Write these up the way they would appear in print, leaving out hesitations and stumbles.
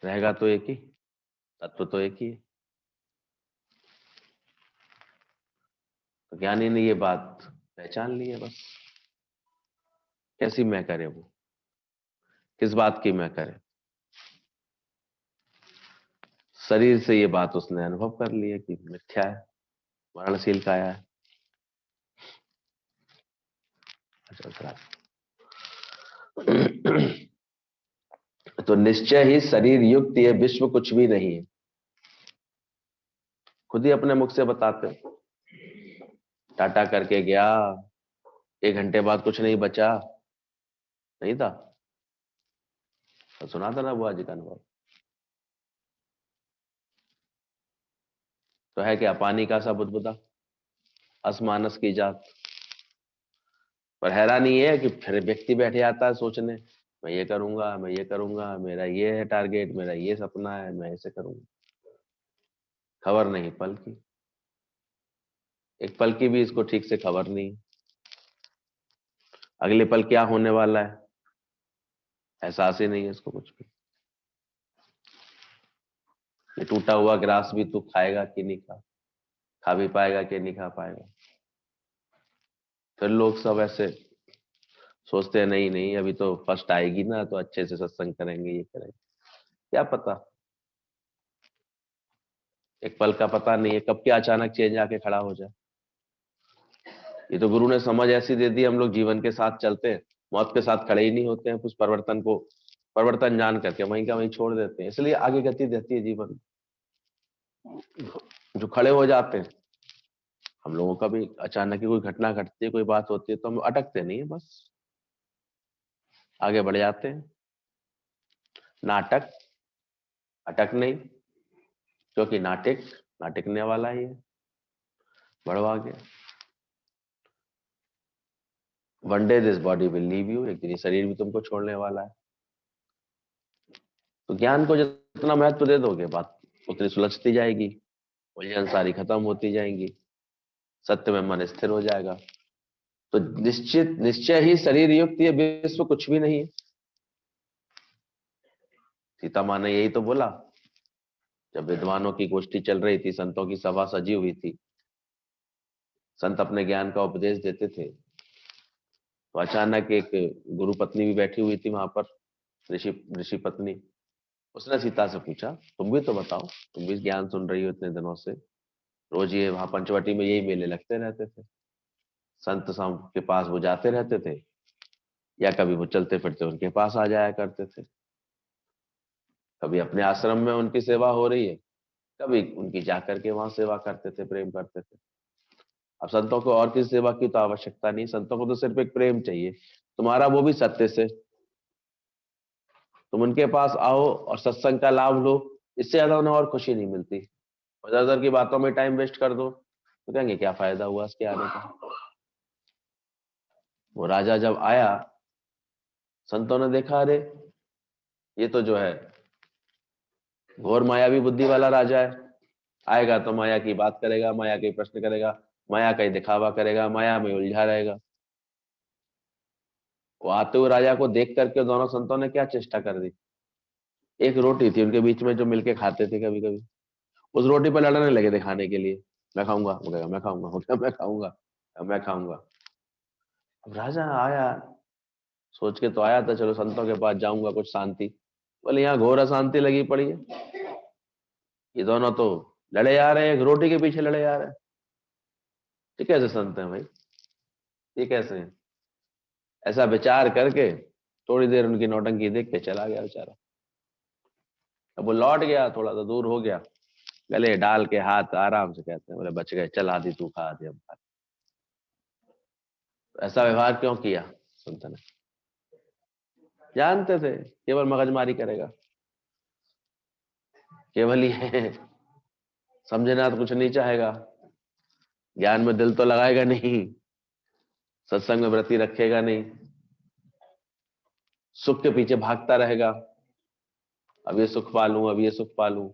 रहेगा तो एक ही, तत्व तो एक ही है। तो ज्ञानी ने ये बात पहचान ली है बस। कैसी मैं करे वो, किस बात की मैं करे? शरीर से ये बात उसने अनुभव कर ली है कि मिथ्या है, मरणशील काया है। तो निश्चय ही शरीर युक्त ये विश्व कुछ भी नहीं है। खुद ही अपने मुख से बताते, टाटा करके गया, 1 घंटे बाद कुछ नहीं बचा, नहीं था? तो सुना था ना बुआ जी का अनुभव। तो है क्या? पानी का सा बुदबुदा, असमानस की जात। पर हैरानी ये है कि फिर व्यक्ति बैठ जाता है सोचने, मैं ये करूंगा, मैं ये करूंगा, मेरा ये है टारगेट, मेरा ये सपना है, मैं ऐसे करूंगा। खबर नहीं पल की, एक पल की भी इसको ठीक से खबर नहीं। अगले पल क्या होने वाला है एहसास ही नहीं है इसको कुछ भी। ये टूटा हुआ ग्रास भी तू खाएगा कि नहीं खा भी पाएगा कि नहीं खा पाएगा? फिर लोग सब ऐसे सोचते हैं, नहीं नहीं अभी तो फर्स्ट आएगी ना, तो अच्छे से सत्संग करेंगे, ये करेंगे। क्या पता, एक पल का पता नहीं है कब क्या अचानक चेंज आके खड़ा हो जाए। ये तो गुरु ने समझ ऐसी दे दी, हम लोग जीवन के साथ चलते हैं, मौत के साथ खड़े ही नहीं होते हैं। उस परिवर्तन को परिवर्तन जान करके वहीं का वहीं छोड़ देते हैं। इसलिए आगे गति देती है जीवन। जो खड़े हो जाते हैं, हम लोगों का भी अचानक ही कोई घटना घटती है, कोई बात होती है, तो हम अटकते नहीं है, बस आगे बढ़ जाते हैं। नाटक अटक नहीं, क्योंकि नाटक नाटकने वाला ही है, बढ़वा गया। One day this body will leave you, एक दिन ये शरीर भी तुमको छोड़ने वाला है। तो ज्ञान को जितना महत्व दे दोगे, बात उतनी सुलझती जाएगी, उलझन सारी खत्म होती जाएंगी, सत्य में मन स्थिर हो जाएगा। तो निश्चय ही शरीर युक्त ये विश्व कुछ भी नहीं है। सीता माँ ने यही तो बोला जब विद्वानों की गोष्ठी चल रही थी, संतों की सभा सजी हुई थी, संत अपने ज्ञान का उपदेश देते थे। तो अचानक एक गुरु पत्नी भी बैठी हुई थी वहां पर, ऋषि ऋषि पत्नी। उसने सीता से पूछा, तुम भी तो बताओ, तुम भी ज्ञान सुन रही हो इतने दिनों से, रोज ये वहां पंचवटी में यही मेले लगते रहते थे, संत साहब के पास वो जाते रहते थे, या कभी वो चलते फिरते उनके पास आ जाया करते थे, कभी अपने आश्रम में उनकी सेवा हो रही है, कभी उनकी जाकर के वहां सेवा करते थे, प्रेम करते थे। अब संतों को और किसी सेवा की तो आवश्यकता नहीं, संतों को तो सिर्फ एक प्रेम चाहिए तुम्हारा, वो भी सत्य से। तुम उनके पास आओ और सत्संग का लाभ लो, इससे ज्यादा उन्हें और खुशी नहीं मिलती। इधर उधर की बातों में टाइम वेस्ट कर दो तो कहेंगे क्या फायदा हुआ इसके आने का। वो राजा जब आया, संतों ने देखा, अरे ये तो जो है घोर मायावी बुद्धि वाला राजा है, आएगा तो माया की बात करेगा, माया के प्रश्न करेगा, माया का ही दिखावा करेगा, माया में उलझा रहेगा। वो आते हुए राजा को देख करके दोनों संतों ने क्या चेष्टा कर दी, एक रोटी थी उनके बीच में जो मिलके खाते थे कभी कभी, उस रोटी पर लड़ने लगे थे खाने के लिए। मैं खाऊंगा, वो कहेगा मैं खाऊंगा, वो कहेगा मैं खाऊंगा, मैं खाऊंगा। अब राजा आया, सोच के तो आया था चलो संतों के पास जाऊंगा, कुछ शांति। बोले यहाँ घोर अशांति लगी पड़ी है, ये दोनों तो लड़े आ रहे हैं, एक रोटी के पीछे लड़े आ रहे हैं। ये कैसे संत हैं भाई, ये कैसे हैं? ऐसा विचार करके थोड़ी देर उनकी नौटंकी देख के चला गया बेचारा। अब वो लौट गया, थोड़ा सा दूर हो गया, गले डाल के हाथ आराम से कहते हैं, बोले बच गए, चल आदि तू खा, आदि हम खा। ऐसा व्यवहार क्यों किया संत ने? जानते थे केवल मगजमारी करेगा, केवल ही है, समझना तो कुछ नहीं चाहेगा, ज्ञान में दिल तो लगाएगा नहीं, सत्संग में वृत्ति रखेगा नहीं, सुख के पीछे भागता रहेगा, अब ये सुख पालूं, अब ये सुख पालूं,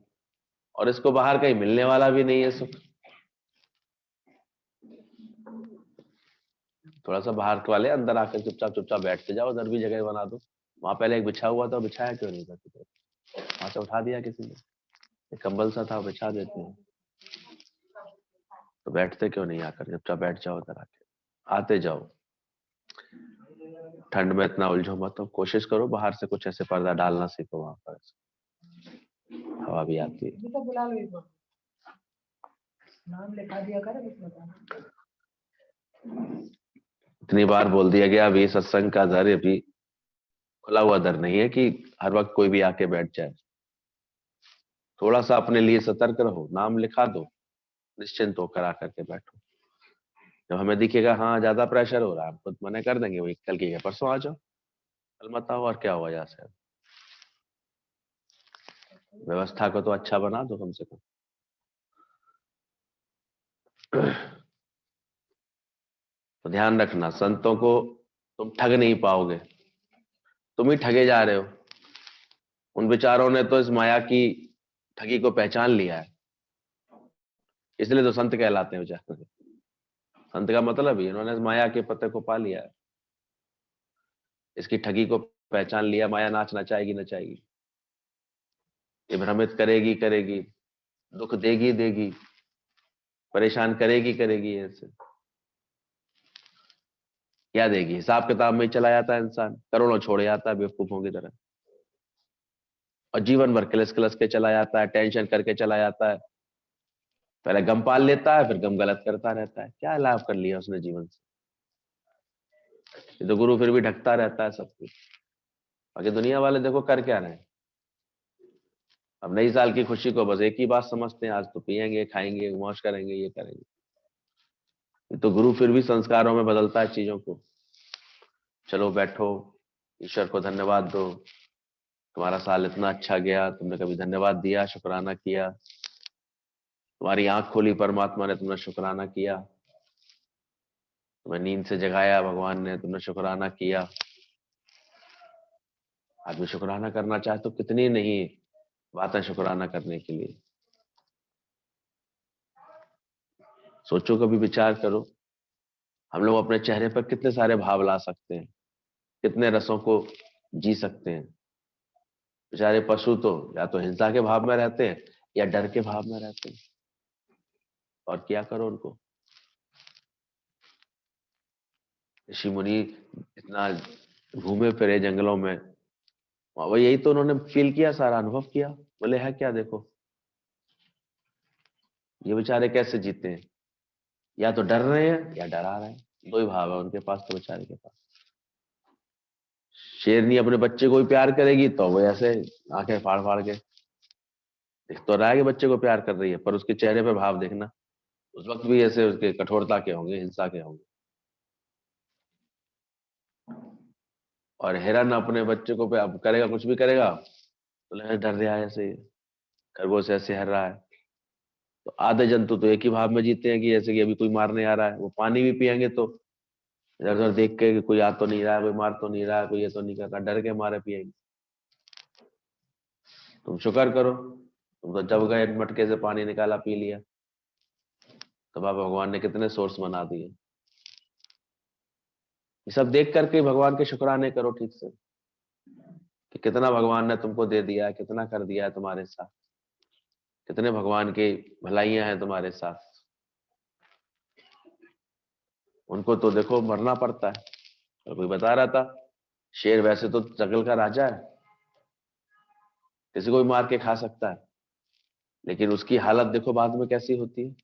और इसको बाहर कहीं मिलने वाला भी नहीं है सुख। थोड़ा सा बाहर वाले अंदर आकर चुपचाप चुपचाप बैठते जाओ, उधर भी जगह बना दो, वहां पहले एक बिछा हुआ था, बिछाया क्यों नहीं था? वहां से उठा दिया किसी ने, एक कंबल सा था बिछा देते हैं, तो बैठते क्यों नहीं आकर, चुपचाप बैठ जाओ इधर आके, आते जाओ। ठंड में इतना उलझो मत, तो कोशिश करो बाहर से कुछ ऐसे पर्दा डालना सीखो, वहां पर हवा भी आती है। तो बुला लो, एक बार नाम लिखा दिया करे कुछ बताना। इतनी बार बोल दिया गया, अभी सत्संग का दर अभी खुला हुआ दर नहीं है कि हर वक्त कोई भी आके बैठ जाए। थोड़ा सा अपने लिए सतर्क रहो, नाम लिखा दो, निश्चिंत होकर आकर के बैठो। जब हमें दिखेगा हाँ ज्यादा प्रेशर हो रहा है, हम खुद मना कर देंगे, वही कल की परसों आ जाओ, कल मत आओ, और क्या हुआ यहाँ से। व्यवस्था को तो अच्छा बना दो कम से कम। तो ध्यान रखना, संतों को तुम ठग नहीं पाओगे, तुम ही ठगे जा रहे हो। उन विचारों ने तो इस माया की ठगी को पहचान लिया है, इसलिए तो संत कहलाते हैं बेचारे। संत का मतलब ही, इन्होंने इस माया के पत्ते को पा लिया है, इसकी ठगी को पहचान लिया। माया नाच नचाएगी नचाएगी, ये भ्रमित करेगी करेगी, दुख देगी देगी, परेशान करेगी करेगी। ऐसे क्या देगी, हिसाब किताब में ही चला जाता है इंसान, करोड़ों छोड़ जाता है बेवकूफों की तरह, और जीवन भर किलस किलस के चला जाता है, टेंशन करके चला जाता है। पहले गम पाल लेता है, फिर गम गलत करता रहता है। क्या लाभ कर लिया उसने जीवन से। ये तो गुरु फिर भी ढकता रहता है सब कुछ। बाकी दुनिया वाले देखो कर क्या रहे हैं, अब नई साल की खुशी को बस एक ही बात समझते हैं, आज तो पियेंगे खाएंगे मौज करेंगे ये करेंगे। ये तो गुरु फिर भी संस्कारों में बदलता है चीजों को। चलो बैठो, ईश्वर को धन्यवाद दो, तुम्हारा साल इतना अच्छा गया, तुमने कभी धन्यवाद दिया, शुक्राना किया, तुम्हारी आंख खोली परमात्मा ने, तुमने शुक्राना किया, तुम्हें नींद से जगाया भगवान ने, तुमने शुक्राना किया। आदमी शुक्राना करना चाहे तो कितनी नहीं बातें शुक्राना करने के लिए। सोचो, कभी विचार करो, हम लोग अपने चेहरे पर कितने सारे भाव ला सकते हैं, कितने रसों को जी सकते हैं। बेचारे पशु तो या तो हिंसा के भाव में रहते हैं या डर के भाव में रहते हैं, और क्या करो उनको। ऋषि मुनि इतना घूमे फिरे जंगलों में, वो यही तो उन्होंने फील किया, सारा अनुभव किया। बोले है क्या, देखो ये बेचारे कैसे जीते हैं, या तो डर रहे हैं या डरा रहे हैं, दो ही भाव है उनके पास तो बेचारे के पास। शेरनी अपने बच्चे को भी प्यार करेगी तो वो ऐसे आंखें फाड़ फाड़ के दिख तो रहा है कि बच्चे को प्यार कर रही है, पर उसके चेहरे पे भाव देखना, उस वक्त भी ऐसे उसके कठोरता के होंगे, हिंसा के होंगे। और हिरन अपने बच्चे को अब करेगा, कुछ भी करेगा तो लगे डर रहा है ऐसे, खरगोश ऐसे हर रहा है। तो आधे जंतु तो एक ही भाव में जीते हैं कि जैसे कि अभी कोई मारने आ रहा है, वो पानी भी पियेंगे तो इधर उधर देख के कि कोई आ तो नहीं रहा है, कोई मार तो नहीं रहा है, कोई ये तो नहीं कर रहा, डर के मारे पियेंगे। तुम शुक्र करो, तुम तो जब गए मटके से पानी निकाला पी लिया, तो बाबा भगवान ने कितने सोर्स बना दिए। ये सब देख करके भगवान के शुक्राने करो ठीक से, कि कितना भगवान ने तुमको दे दिया है, कितना कर दिया है तुम्हारे साथ, कितने भगवान की भलाइयां हैं तुम्हारे साथ। उनको तो देखो मरना पड़ता है। और कोई बता रहा था, शेर वैसे तो जंगल का राजा है, किसी को भी मार के खा सकता है, लेकिन उसकी हालत देखो बाद में कैसी होती है।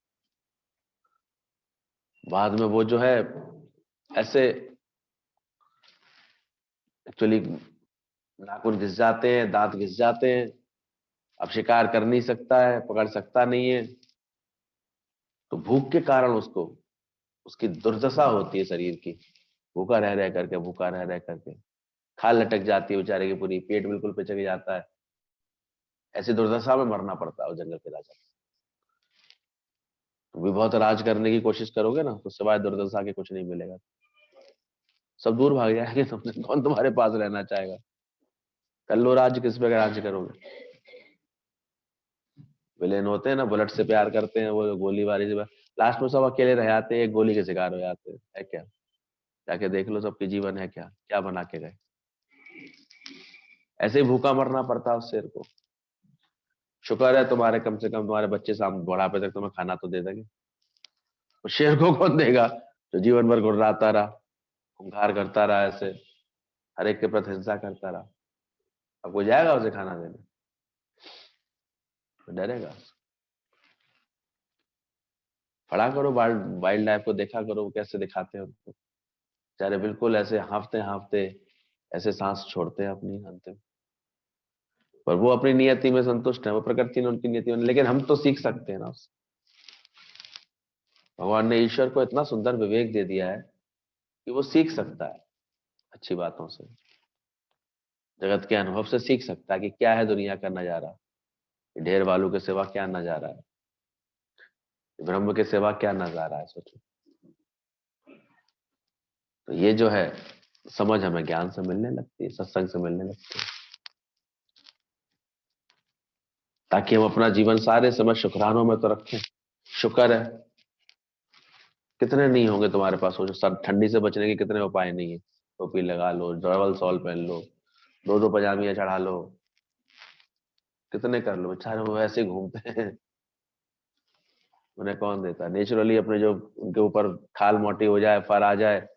बाद में वो जो है ऐसे एक्चुअली नाखून घिस जाते हैं, दांत घिस जाते हैं, अब शिकार कर नहीं सकता है, पकड़ सकता नहीं है। तो भूख के कारण उसको, उसकी दुर्दशा होती है शरीर की, भूखा रह रह करके, भूखा रह रह करके खाल लटक जाती है बेचारे की पूरी, पेट बिल्कुल पिचक जाता है। ऐसी दुर्दशा में मरना पड़ता है उस जंगल के राजा। तुम भी बहुत राज करने की कोशिश करोगे ना, तो सिवाय दुर्दशा के कुछ नहीं मिलेगा, सब दूर भाग जाएंगे तुमसे, कौन तुम्हारे पास रहना चाहेगा। कर लो राज, किस पे राज करोगे। विलेन होते हैं ना, बुलेट से प्यार करते हैं, वो गोलीबारी से लास्ट में सब अकेले रह जाते हैं, एक गोली के शिकार हो जाते हैं। है क्या, जाके देख लो सबके जीवन है क्या, क्या बना के गए। ऐसे ही भूखा मरना पड़ता है उस शेर को। शुक्र है तुम्हारे, कम से कम तुम्हारे बच्चे सामने बुढ़ापे तक तुम्हें खाना तो दे देंगे। तो शेर को कौन देगा जो जीवन भर गुर्राता रहा, खूंखार करता रहा, ऐसे हर एक के प्रति हिंसा करता रहा। अब कोई जाएगा उसे खाना देने? तो डरेगा। पढ़ा करो वाइल्ड लाइफ को, देखा करो वो कैसे दिखाते हैं उनको। बेचारे बिल्कुल ऐसे हांफते हांफते ऐसे सांस छोड़ते हैं अपनी अंतिम, पर वो अपनी नियति में संतुष्ट है, वो प्रकृति ने उनकी नियति में। लेकिन हम तो सीख सकते हैं ना उससे। भगवान ने, ईश्वर को इतना सुंदर विवेक दे दिया है कि वो सीख सकता है अच्छी बातों से, जगत के अनुभव से सीख सकता है कि क्या है दुनिया का नजारा, ढेर वालों के सिवा क्या नजारा है, ब्रह्म के सिवा क्या नजारा है, सोचो। तो ये जो है समझ हमें ज्ञान से मिलने लगती है, सत्संग से मिलने लगती है, ताकि हम अपना जीवन सारे समय शुक्रानों में तो रखें। शुक्र है, कितने नहीं होंगे तुम्हारे पास, हो जो सर ठंडी से बचने के कितने उपाय नहीं है। टोपी लगा लो, डबल सॉल पहन लो, दो दो पजामियां चढ़ा लो, कितने कर लो। बेचारे वो वैसे ही घूमते हैं, उन्हें कौन देता। नेचुरली अपने जो उनके ऊपर खाल मोटी हो जाए, फर आ जाए,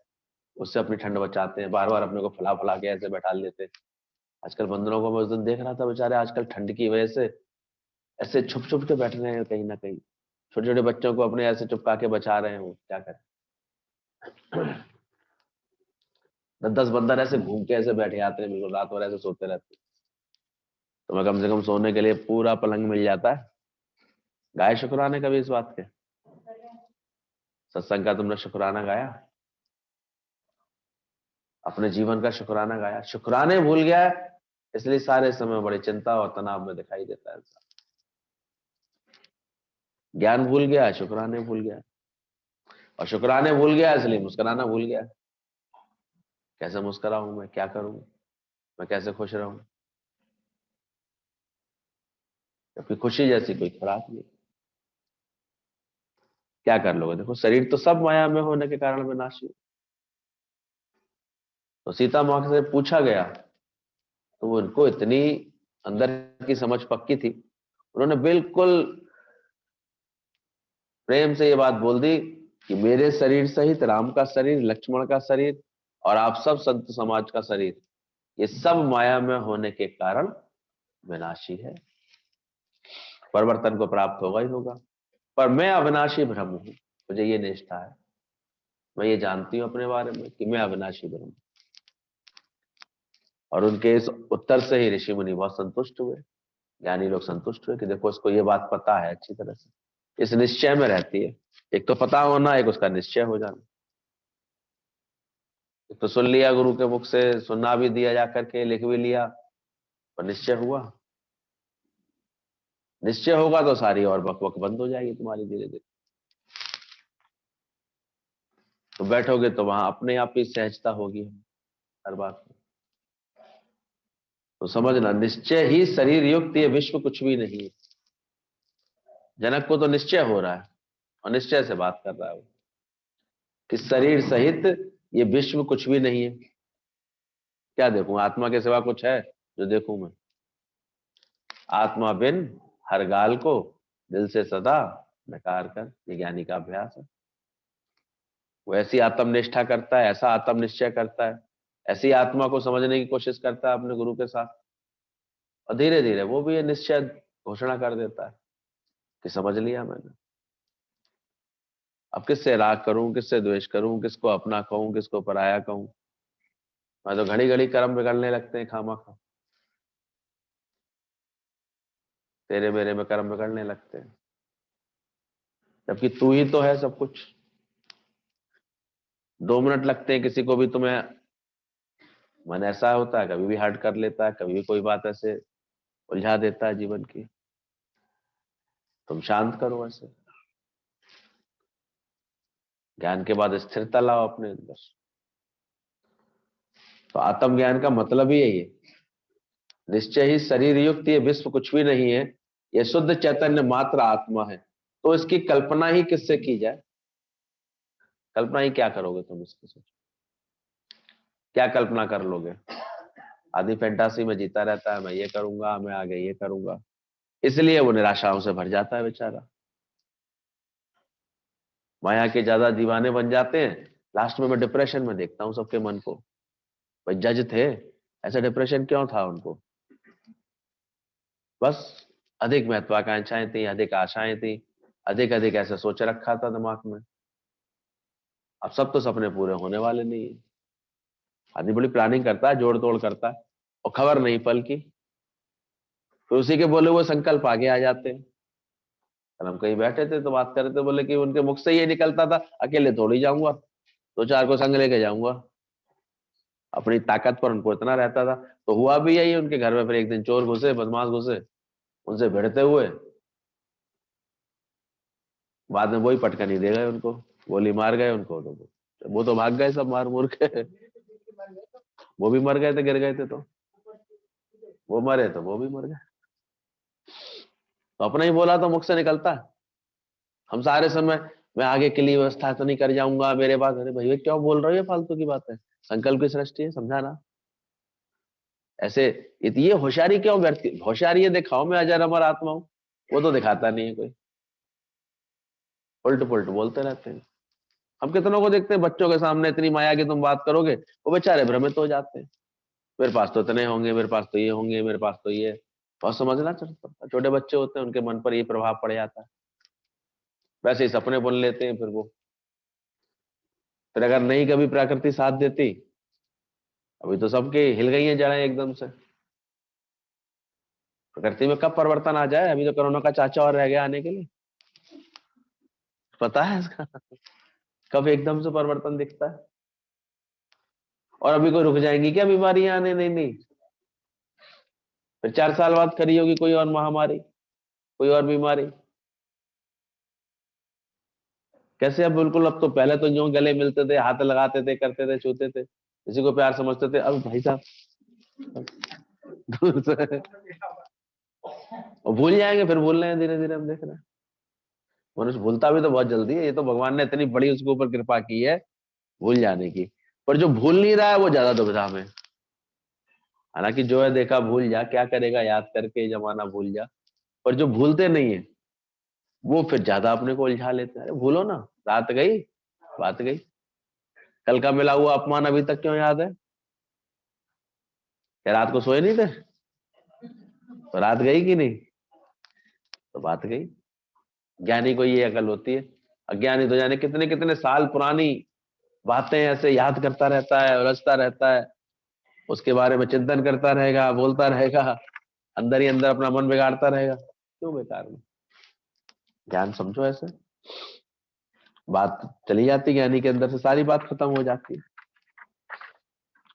उससे अपनी ठंड बचाते हैं। बार बार अपने को फुला फुला के ऐसे बैठा लेते हैं। आजकल बंदरों को मैं उस दिन देख रहा था, बेचारे आजकल ठंड की वजह से ऐसे छुप छुप के बैठ रहे हैं कहीं ना कहीं। छोटे छोटे बच्चों को अपने ऐसे चुपका के बचा रहे हैं, वो क्या करें। 10 बंदर ऐसे घूम के ऐसे बैठे आते हैं, बिल्कुल रात भर ऐसे सोते रहते हैं। तो मैं कम से कम सोने के लिए पूरा पलंग मिल जाता है। गाय शुक्राने कभी इस बात के? सत्संग का तुमने शुक्राना गाया? अपने जीवन का शुक्राना गाया? शुक्राने भूल गया है, इसलिए सारे समय बड़ी चिंता और तनाव में दिखाई देता है इंसान। ज्ञान भूल गया है, शुक्राने भूल गया है। और शुक्राने भूल गया इसलिए मुस्कुराना भूल गया। कैसे मुस्कुराऊं मैं, क्या करूं मैं, कैसे खुश रहूं, जबकि खुशी जैसी कोई खुराक नहीं। क्या कर लोगे? देखो, शरीर तो सब माया में होने के कारण विनाशी। तो सीता माँ से पूछा गया तो उनको इतनी अंदर की समझ पक्की थी, उन्होंने बिल्कुल प्रेम से ये बात बोल दी कि मेरे शरीर सहित राम का शरीर, लक्ष्मण का शरीर और आप सब संत समाज का शरीर, ये सब माया में होने के कारण विनाशी है, परिवर्तन को प्राप्त होगा ही होगा। पर मैं अविनाशी ब्रह्म हूं, मुझे ये निष्ठा है, मैं ये जानती हूं अपने बारे में कि मैं अविनाशी ब्रह्म हूं। और उनके इस उत्तर से ही ऋषि मुनि बहुत संतुष्ट हुए, ज्ञानी लोग संतुष्ट हुए कि देखो इसको ये बात पता है अच्छी तरह से, इस निश्चय में रहती है। एक तो पता होना, एक उसका निश्चय हो जाना। एक तो सुन लिया गुरु के मुख से, सुनना भी दिया जा करके, लिख भी लिया, और निश्चय हुआ। निश्चय होगा तो सारी और बकबक बंद हो जाएगी तुम्हारी धीरे धीरे। तो बैठोगे तो वहां अपने आप ही सहजता होगी हर बात में। तो समझना, निश्चय ही शरीर युक्त ये विश्व कुछ भी नहीं है। जनक को तो निश्चय हो रहा है, और निश्चय से बात कर रहा है वो कि शरीर सहित ये विश्व कुछ भी नहीं है। क्या देखूं, आत्मा के सिवा कुछ है जो देखूं मैं? आत्मा बिन हर गाल को दिल से सदा नकार कर, ये ज्ञानी का अभ्यास है। वो ऐसी आत्मनिष्ठा करता है, ऐसा आत्म निश्चय करता है, ऐसी आत्मा को समझने की कोशिश करता है अपने गुरु के साथ, और धीरे धीरे वो भी ये निश्चय घोषणा कर देता है कि समझ लिया मैंने। अब किससे राग करूं, किससे द्वेष करूं, किसको अपना कहूं, किसको पराया कहूं? मैं तो घड़ी घड़ी कर्म बिगड़ने लगते हैं खामा खा, तेरे मेरे में कर्म बिगड़ने लगते हैं, जबकि तू ही तो है सब कुछ। 2 मिनट लगते हैं किसी को भी तुम्हें, मन ऐसा होता है कभी भी हर्ट कर लेता है, कभी भी कोई बात ऐसे उलझा देता है जीवन की। तुम शांत करो ऐसे, ज्ञान के बाद स्थिरता लाओ अपने अंदर। तो आत्मज्ञान का मतलब ही यही है, निश्चय ही शरीर युक्त ये विश्व कुछ भी नहीं है, ये शुद्ध चैतन्य मात्र आत्मा है। तो इसकी कल्पना ही किससे की जाए? कल्पना ही क्या करोगे तुम इसकी? सोचो, क्या कल्पना कर लोगे? आदमी फैंटासी में जीता रहता है, मैं ये करूंगा, मैं आगे ये करूंगा, इसलिए वो निराशाओं से भर जाता है बेचारा। माया के ज्यादा दीवाने बन जाते हैं, लास्ट में मैं डिप्रेशन में देखता हूँ सबके मन को। भाई जज थे, ऐसा डिप्रेशन क्यों था उनको? बस अधिक महत्वाकांक्षाएं थी, अधिक आशाएं थी, अधिक अधिक ऐसा सोच रखा था दिमाग में। अब सब तो सपने पूरे होने वाले नहीं है। आदमी बड़ी प्लानिंग करता है, जोड़ तोड़ करता है, और खबर नहीं पल की, फिर उसी के बोले हुए संकल्प आगे आ जाते हैं। कल हम कहीं बैठे थे तो बात कर रहे थे, बोले कि उनके मुख से ये निकलता था, अकेले थोड़ी जाऊंगा, दो चार को संग लेके जाऊंगा। अपनी ताकत पर उनको इतना रहता था। तो हुआ भी यही, उनके घर में फिर एक दिन चोर घुसे, बदमाश घुसे, उनसे भिड़ते हुए बाद में वही पटकनी दे गए उनको, गोली मार गए उनको। तो वो तो भाग गए सब मार मुर के। वो भी मर गए थे, गिर गए थे तो वो मरे, तो वो भी मर गए। तो अपना ही बोला तो मुख से निकलता है। हम सारे समय मैं आगे के लिए व्यवस्था तो नहीं कर जाऊंगा मेरे पास। अरे भैया क्यों बोल रहे हो, ये फालतू की बात है, संकल्प की सृष्टि है, समझाना ऐसे। ये होशियारी क्यों व्यर्थ, होशियारी ये दिखाओ मैं अजर अमर आत्मा हूं, वो तो दिखाता नहीं है कोई, उल्ट पुल्ट बोलते रहते हैं। हम कितनों को देखते हैं बच्चों के सामने इतनी माया की तुम बात करोगे, वो बेचारे भ्रमित हो जाते हैं। मेरे पास तो इतने होंगे, मेरे पास तो ये होंगे, मेरे पास तो ये। बहुत समझना चाहिए, छोटे बच्चे होते हैं उनके मन पर ये प्रभाव पड़ जाता है। वैसे ही सपने बुन लेते हैं फिर वो। फिर अगर नहीं कभी प्रकृति साथ देती, अभी तो सबके हिल गई हैं जड़ें एकदम से। प्रकृति में कब परिवर्तन आ जाए, अभी तो कोरोना का चाचा और रह गया आने के लिए, पता है इसका? कब एकदम से परिवर्तन दिखता है? और अभी कोई रुक जाएंगी क्या बीमारियां आने? नहीं नहीं, फिर 4 साल बाद खड़ी होगी कोई और महामारी, कोई और बीमारी। कैसे? अब बिल्कुल, अब तो पहले तो जो गले मिलते थे, हाथ लगाते थे, करते थे, छूते थे, किसी को प्यार समझते थे, अब भाई साहब दूर से। और भूल जाएंगे, फिर भूल रहे हैं धीरे धीरे, हम देख रहे हैं। मनुष्य भूलता भी तो बहुत जल्दी है, ये तो भगवान ने इतनी बड़ी उसके ऊपर कृपा की है भूल जाने की। पर जो भूल नहीं रहा है वो ज्यादा दुविधा में। हालांकि जो है देखा भूल जा, क्या करेगा याद करके जमाना भूल जा। पर जो भूलते नहीं है वो फिर ज्यादा अपने को उलझा लेते हैं। अरे भूलो ना, रात गई, बात गई। कल का मिला हुआ अपमान अभी तक क्यों याद है? क्या रात को सोए नहीं थे? तो रात गई कि नहीं? तो बात गई। ज्ञानी को ये अकल होती है। अज्ञानी तो जाने कितने कितने साल पुरानी बातें ऐसे याद करता रहता है, उलझता रहता है, उसके बारे में चिंतन करता रहेगा, बोलता रहेगा, अंदर ही अंदर अपना मन बिगाड़ता रहेगा। क्यों बेकार में? ज्ञान समझो ऐसे, बात चली जाती ज्ञानी के अंदर से, सारी बात खत्म हो जाती है।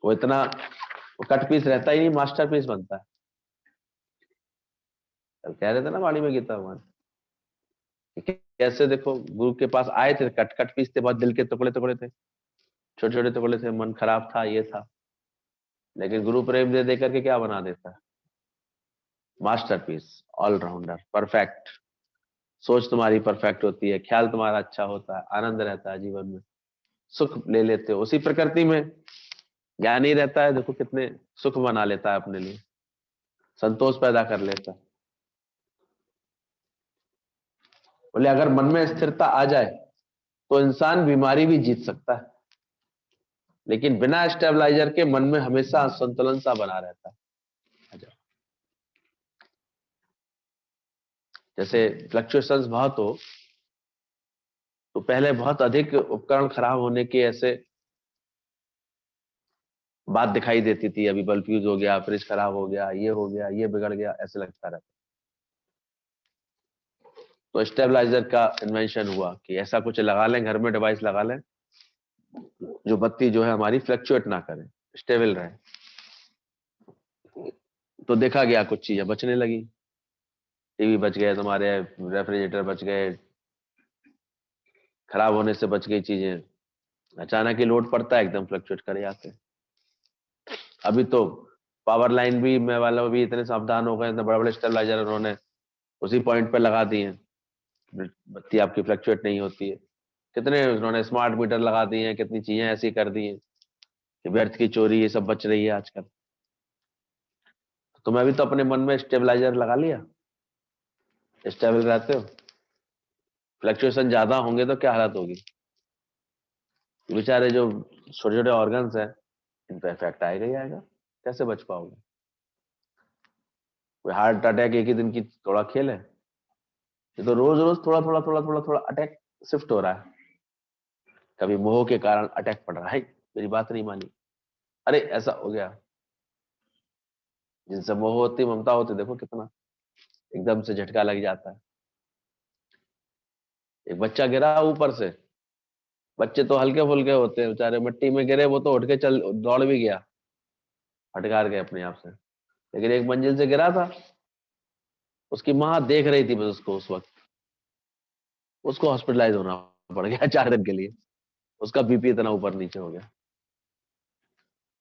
वो इतना, वो कट पीस रहता ही नहीं, मास्टर पीस बनता है। कल कह रहे थे ना वाणी में गीता भगवान कि कैसे देखो गुरु के पास आए थे, कट कट पीस थे, बहुत दिल के टुकड़े टुकड़े थे, छोटे छोटे टुकड़े थे, मन खराब था, ये था। लेकिन गुरु प्रेम दे दे करके क्या बना देता है? Masterpiece, allrounder, perfect. सोच तुम्हारी परफेक्ट होती है, ख्याल तुम्हारा अच्छा होता है, आनंद रहता है जीवन में, सुख ले लेते हो उसी प्रकृति में। ज्ञान ही रहता है, देखो कितने सुख बना लेता है अपने लिए, संतोष पैदा कर लेता है। बोले अगर मन में स्थिरता आ जाए तो इंसान बीमारी भी जीत सकता है, लेकिन बिना स्टेबलाइजर के मन में हमेशा असंतुलन सा बना रहता है। जैसे फ्लक्चुएशंस बहुत हो, तो पहले बहुत अधिक उपकरण खराब होने की ऐसे बात दिखाई देती थी, अभी बल्ब फ्यूज हो गया, फ्रिज खराब हो गया, ये हो गया, ये बिगड़ गया, ऐसे लगता रहता। तो स्टेबलाइजर का इन्वेंशन हुआ कि ऐसा कुछ लगा लें घर में, डिवाइस लगा लें जो बत्ती जो है हमारी फ्लक्चुएट ना करे, स्टेबल रहे। तो देखा गया कुछ चीजें बचने लगी, टीवी बच गए तुम्हारे, रेफ्रिजरेटर बच गए, खराब होने से बच गई चीजें। अचानक ही लोड पड़ता है, एकदम फ्लक्चुएट करे जाते हैं। अभी तो पावर लाइन भी मैं वाला भी इतने सावधान हो गए, इतने बड़े बड़े स्टेबलाइजर उन्होंने उसी पॉइंट पर लगा दिए हैं, बत्ती आपकी फ्लक्चुएट नहीं होती है। कितने उन्होंने स्मार्ट मीटर लगा दिए हैं, कितनी चीजें ऐसी कर दी हैं कि व्यर्थ की चोरी ये सब बच रही है आजकल। तो मैं भी तो अपने मन में स्टेबलाइजर लगा लिया, स्टेबल रहते हो? फ्लक्चुएशन ज्यादा होंगे तो क्या हालत होगी? बेचारे जो छोटे छोटे ऑर्गन्स हैं, इन पे इफेक्ट आएगा ही आएगा। कैसे बच पाओगे? कोई हार्ट अटैक एक ही दिन की थोड़ा खेल है? ये तो रोज रोज थोड़ा थोड़ा थोड़ा थोड़ा थोड़ा अटैक शिफ्ट हो रहा है। कभी मोह के कारण अटैक पड़ रहा है, मेरी बात नहीं मानी, अरे ऐसा हो गया। जिनसे मोह होती, ममता होती, देखो कितना एकदम से झटका लग जाता है। एक बच्चा गिरा ऊपर से, बच्चे तो हल्के फुल्के होते हैं बेचारे, मिट्टी में गिरे, वो तो उठ के चल दौड़ भी गया, फटकार गए अपने आप से। लेकिन एक मंजिल से गिरा था, उसकी माँ देख रही थी बस उसको, उस वक्त उसको हॉस्पिटलाइज होना पड़ गया 4 दिन के लिए। उसका बीपी इतना ऊपर नीचे हो गया,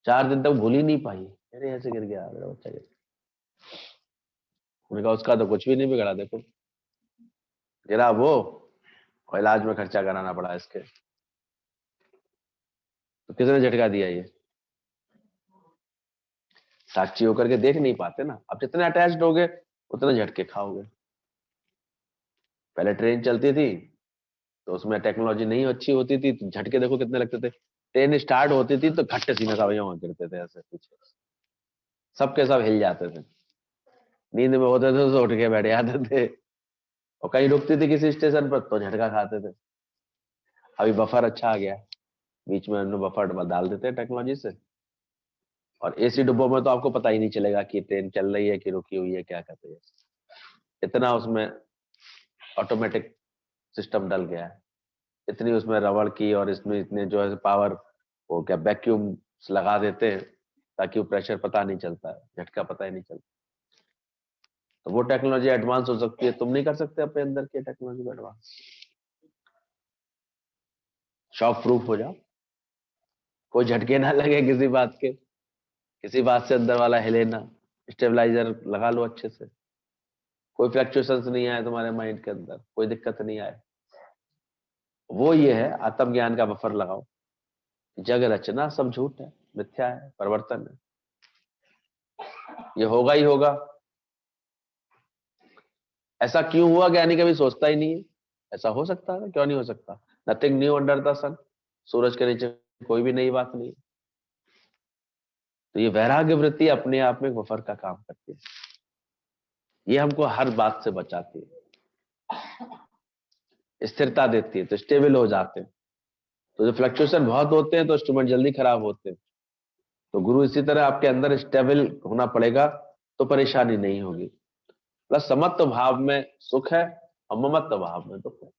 4 दिन तक भूल ही नहीं पाई, अरे ऐसे गिर गया मेरा बच्चा गिर। उन्होंने कहा उसका तो कुछ भी नहीं बिगड़ा, देखो गिरा वो, और इलाज में खर्चा कराना पड़ा इसके। तो किसने झटका दिया ये? साक्षी होकर के देख नहीं पाते ना। अब जितने अटैच्ड होगे उतने झटके खाओगे। पहले ट्रेन चलती थी तो उसमें टेक्नोलॉजी नहीं अच्छी होती थी, तो झटके देखो कितने लगते थे। ट्रेन स्टार्ट होती थी तो घट्टे सीने का वहां गिरते थे ऐसे पीछे, सबके सब हिल जाते थे। नींद में होते थे तो उठ के बैठ जाते थे, और कहीं रुकती थी किसी स्टेशन पर तो झटका खाते थे। अभी बफर अच्छा आ गया, बीच में उन्होंने बफर डाल देते हैं टेक्नोलॉजी से, और एसी डिब्बों में तो आपको पता ही नहीं चलेगा कि ट्रेन चल रही है कि रुकी हुई है, क्या कर रही है। इतना उसमें ऑटोमेटिक सिस्टम डल गया है, इतनी उसमें रबड़ की, और इसमें इतने जो है पावर, वो क्या वैक्यूम लगा देते हैं ताकि वो प्रेशर पता नहीं चलता है, झटका पता ही नहीं चलता। तो वो टेक्नोलॉजी एडवांस हो सकती है, तुम नहीं कर सकते अपने अंदर की टेक्नोलॉजी को एडवांस। शॉक प्रूफ हो जाओ, कोई झटके ना लगे किसी बात के, किसी बात से अंदर वाला हिले ना। स्टेबलाइजर लगा लो अच्छे से, कोई फ्लक्चुएशंस नहीं आए तुम्हारे माइंड के अंदर, कोई दिक्कत नहीं आए। वो ये है, आत्मज्ञान का बफर लगाओ। जग रचना सब झूठ है, मिथ्या है, परिवर्तन है, ये होगा ही होगा। ऐसा क्यों हुआ ज्ञानी कभी सोचता ही नहीं है। ऐसा हो सकता है, क्यों नहीं हो सकता? नथिंग न्यू अंडर द सन, सूरज के नीचे कोई भी नई बात नहीं। तो ये वैराग्य वृत्ति अपने आप में बफर का काम करती है, ये हमको हर बात से बचाती है, स्थिरता देती है, तो स्टेबल हो जाते हैं। तो जो फ्लक्चुएशन बहुत होते हैं तो इंस्ट्रूमेंट जल्दी खराब होते हैं। तो गुरु इसी तरह आपके अंदर स्टेबल होना पड़ेगा, तो परेशानी नहीं होगी। प्लस समत्व भाव में सुख है और ममत्व भाव में दुख है।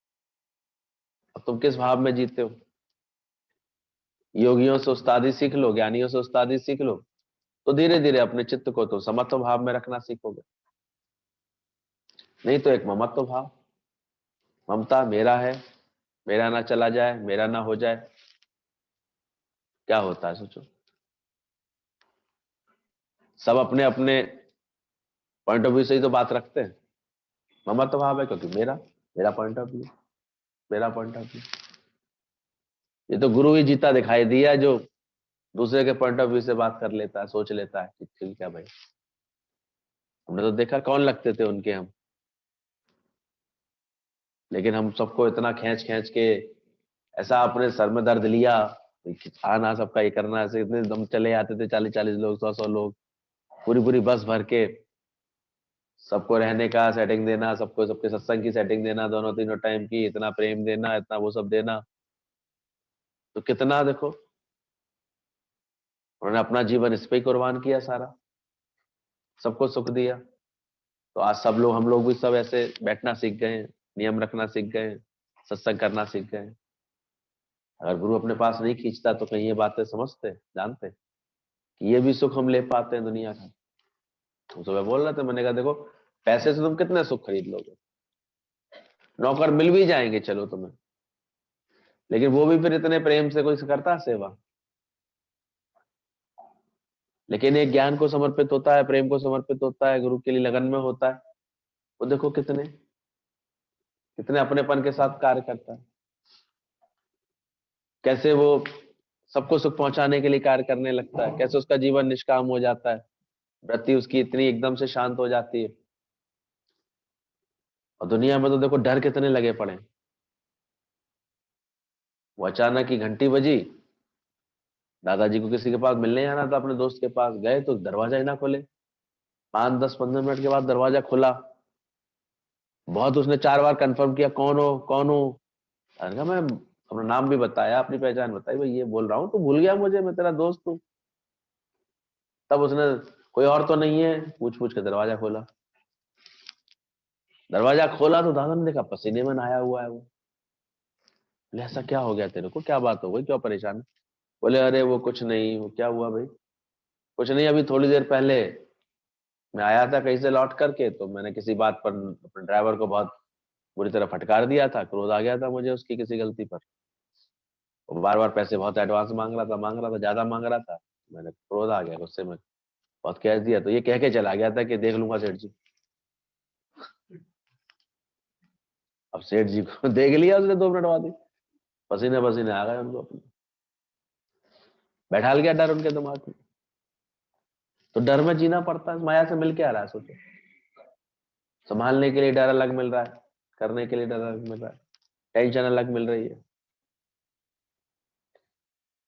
अब तुम किस भाव में जीते हो? योगियों से उस्तादी सीख लो, ज्ञानियों से उस्तादी सीख लो, तो धीरे धीरे अपने चित्त को तो समत्व भाव में रखना सीखोगे। नहीं तो एक ममत्व भाव, ममता, मेरा है, मेरा ना चला जाए, मेरा ना हो जाए, क्या होता है सोचो। सब अपने अपने पॉइंट ऑफ व्यू से ही तो बात रखते हैं। ममत्व भाव है क्योंकि मेरा, मेरा पॉइंट ऑफ व्यू, मेरा पॉइंट ऑफ व्यू। ये तो गुरु ही जीता दिखाई दिया, जो दूसरे के पॉइंट ऑफ व्यू से बात कर लेता है, सोच लेता है कि ठीक है भाई। हमने तो देखा कौन लगते थे उनके हम, लेकिन हम सबको इतना खींच खींच के ऐसा अपने सर में दर्द लिया, आना सबका ये करना, ऐसे इतने दम चले आते थे, 40-40 लोग, 100-100 लोग, पूरी पूरी बस भर के, सबको रहने का सेटिंग देना, सबको सबके सत्संग की सेटिंग देना, दोनों तीनों टाइम की, इतना प्रेम देना, इतना वो सब देना। तो कितना देखो, उन्होंने अपना जीवन इस पे ही कुर्बान किया सारा, सबको सुख दिया। तो आज सब लोग, हम लोग भी सब ऐसे बैठना सीख गए हैं, नियम रखना सीख गए हैं, सत्संग करना सीख गए हैं। अगर गुरु अपने पास नहीं खींचता तो कहीं ये बातें समझते, जानते कि ये भी सुख हम ले पाते हैं दुनिया का। तो मैं बोल रहा था, मैंने कहा देखो, पैसे से तुम कितने सुख खरीद लोगे? नौकर मिल भी जाएंगे चलो तुम्हें, लेकिन वो भी फिर इतने प्रेम से कोई करता है सेवा। लेकिन एक ज्ञान को समर्पित होता है, प्रेम को समर्पित होता है, गुरु के लिए लगन में होता है, वो देखो कितने कितने अपनेपन के साथ कार्य करता है, कैसे वो सबको सुख पहुंचाने के लिए कार्य करने लगता है, कैसे उसका जीवन निष्काम हो जाता है, वृत्ति उसकी इतनी एकदम से शांत हो जाती है। और दुनिया में तो देखो डर कितने लगे पड़े हैं। वो अचानक ही घंटी बजी, दादाजी को किसी के पास मिलने जाना था, अपने दोस्त के पास गए तो दरवाजा ही ना खोले। 5, 10, 15 मिनट के बाद दरवाजा खुला। बहुत उसने 4 बार कंफर्म किया, कौन हो कौन हो। मैंने कहा मैं अपना नाम भी बताया, अपनी पहचान बताई, भाई ये बोल रहा हूँ, तू भूल गया मुझे, मैं तेरा दोस्त हूँ। तब उसने, कोई और तो नहीं है, पूछ पूछ के दरवाजा खोला। दरवाजा खोला तो दादा ने देखा पसीने में नहाया हुआ है वो। बोले ऐसा क्या हो गया तेरे को, क्या बात हो गई, क्यों परेशान है? बोले अरे वो कुछ नहीं। वो क्या हुआ भाई? कुछ नहीं, अभी थोड़ी देर पहले मैं आया था कहीं से लौट करके, तो मैंने किसी बात पर अपने ड्राइवर को बहुत बुरी तरह फटकार दिया था, क्रोध आ गया था मुझे उसकी किसी गलती पर। वो बार बार पैसे बहुत एडवांस मांग रहा था, ज्यादा मांग रहा था। मैंने क्रोध आ गया, गुस्से में बहुत कह दिया, तो ये कह के चला गया था कि देख लूंगा सेठ जी। अब सेठ जी को देख लिया उसने 2 मिनट बाद ही, पसीने पसीने आ गए उनको अपने। बैठा गया डर उनके दिमाग में। तो डर में जीना पड़ता है, माया से मिल के आ रहा है सोचो। संभालने के लिए डर अलग मिल रहा है, करने के लिए डर अलग मिल रहा है, टेंशन अलग मिल रही है।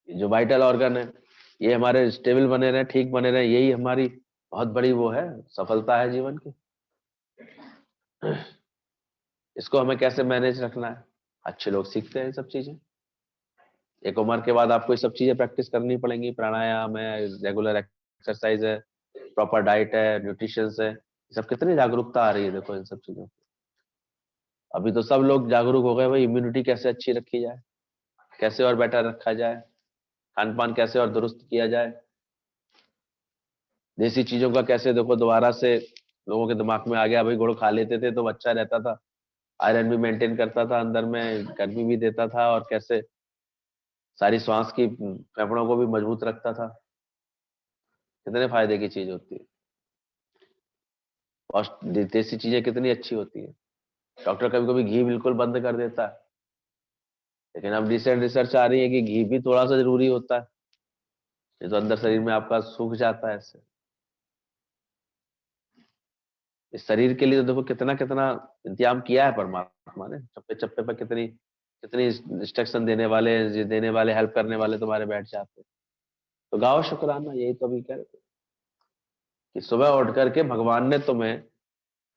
ये जो वाइटल ऑर्गन है, ये हमारे स्टेबल बने रहे, ठीक बने रहे, यही हमारी बहुत बड़ी वो है, सफलता है जीवन की। इसको हमें कैसे मैनेज रखना है? अच्छे लोग सीखते हैं ये सब चीजें। एक उम्र के बाद आपको ये सब चीजें प्रैक्टिस करनी पड़ेंगी। प्राणायाम है, रेगुलर एक्सरसाइज है, प्रॉपर डाइट है, न्यूट्रिशन है, ये सब कितनी जागरूकता आ रही है देखो इन सब चीजों की। अभी तो सब लोग जागरूक हो गए भाई, इम्यूनिटी कैसे अच्छी रखी जाए, कैसे और बेटर रखा जाए, खान पान कैसे और दुरुस्त किया जाए, देसी चीजों का कैसे देखो दोबारा से लोगों के दिमाग में आ गया। भाई गुड़ खा लेते थे तो अच्छा रहता था, आयरन भी मेंटेन करता था अंदर में, गर्मी भी देता था, और कैसे सारी श्वास की फेफड़ों को भी मजबूत रखता था। कितने फायदे की चीज होती है। और देसी चीजें कितनी अच्छी होती है। डॉक्टर कभी कभी घी बिल्कुल बंद कर देता है, लेकिन अब रिसेंट रिसर्च आ रही है कि घी भी थोड़ा सा जरूरी होता है, ये तो अंदर शरीर में आपका सूख जाता है इससे। इस शरीर के लिए तो देखो कितना कितना इंतजाम किया है परमात्मा ने, चप्पे चप्पे पर कितनी कितनी इंस्ट्रक्शन देने वाले हेल्प करने वाले तुम्हारे बैठ जाते हैं। तो गाओ शुक्राना, यही तो अभी कह रहे थे कि सुबह उठ करके भगवान ने तुम्हें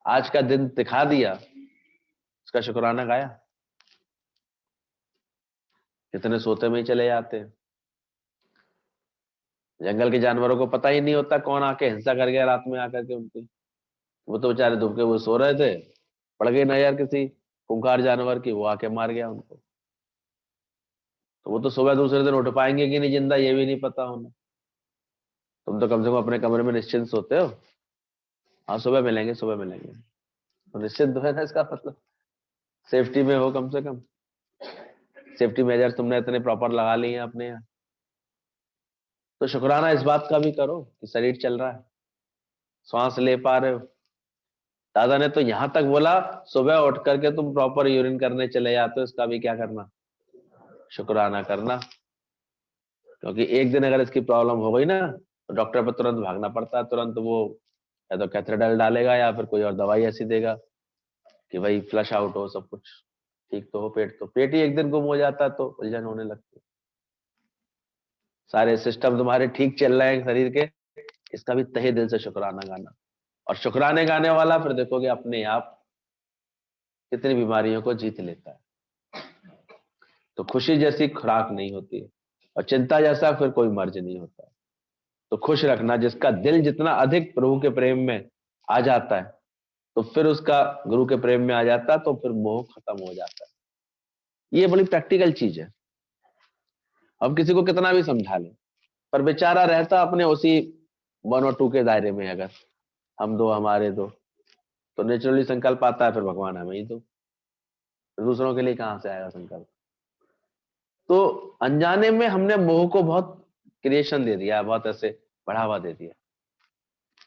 आज का दिन दिखा दिया, उसका शुक्राना गाया। कितने सोते में ही चले जाते हैं। जंगल के जानवरों को पता ही नहीं होता कौन आके हिंसा कर गया रात में आकर के उनकी। वो तो बेचारे धूप वो सो रहे थे, पड़ गई नजर किसी खूंखार जानवर की, वो आके मार गया उनको। तो वो तो सुबह दूसरे दिन उठ पाएंगे कि नहीं जिंदा, ये भी नहीं पता उन्हें। तुम तो कम से कम अपने कमरे में निश्चिंत सोते हो। हाँ सुबह मिलेंगे, सुबह मिलेंगे, तो निश्चिंत है ना, इसका मतलब सेफ्टी में हो कम से कम। सेफ्टी मेजर तुमने इतने प्रॉपर लगा लिए हैं अपने यहाँ। तो शुक्राना इस बात का भी करो कि शरीर चल रहा है, श्वास ले पा रहे हो। दादा ने तो यहां तक बोला, सुबह उठ करके तुम प्रॉपर यूरिन करने चले जाते हो, इसका भी क्या करना, शुक्राना करना। क्योंकि एक दिन अगर इसकी प्रॉब्लम हो गई ना, तो डॉक्टर पर तुरंत भागना पड़ता है, तुरंत वो या तो कैथेटर डालेगा या फिर कोई और दवाई ऐसी देगा कि भाई फ्लश आउट हो सब कुछ, ठीक तो हो पेट। तो पेट ही एक दिन गुम हो जाता है तो उलझन होने लगती है। सारे सिस्टम तुम्हारे ठीक चल रहे हैं शरीर के, इसका भी तहे दिल से शुक्राना गाना। और शुक्राने गाने वाला फिर देखोगे अपने आप कितनी बीमारियों को जीत लेता है। तो खुशी जैसी खुराक नहीं होती है, और चिंता जैसा फिर कोई मर्ज नहीं होता है। तो खुश रखना, जिसका दिल जितना अधिक प्रभु के प्रेम में आ जाता है, तो फिर उसका गुरु के प्रेम में आ जाता है, तो फिर मोह खत्म हो जाता है। ये बड़ी प्रैक्टिकल चीज है। अब किसी को कितना भी समझा ले, पर बेचारा रहता अपने उसी 1 और 2 के दायरे में। अगर हम दो हमारे दो, तो नेचुरली संकल्प आता है फिर भगवान हमें ही दो, फिर दूसरों के लिए कहां से आएगा संकल्प। तो अनजाने में हमने मोह को बहुत क्रिएशन दे दिया, बहुत ऐसे बढ़ावा दे दिया।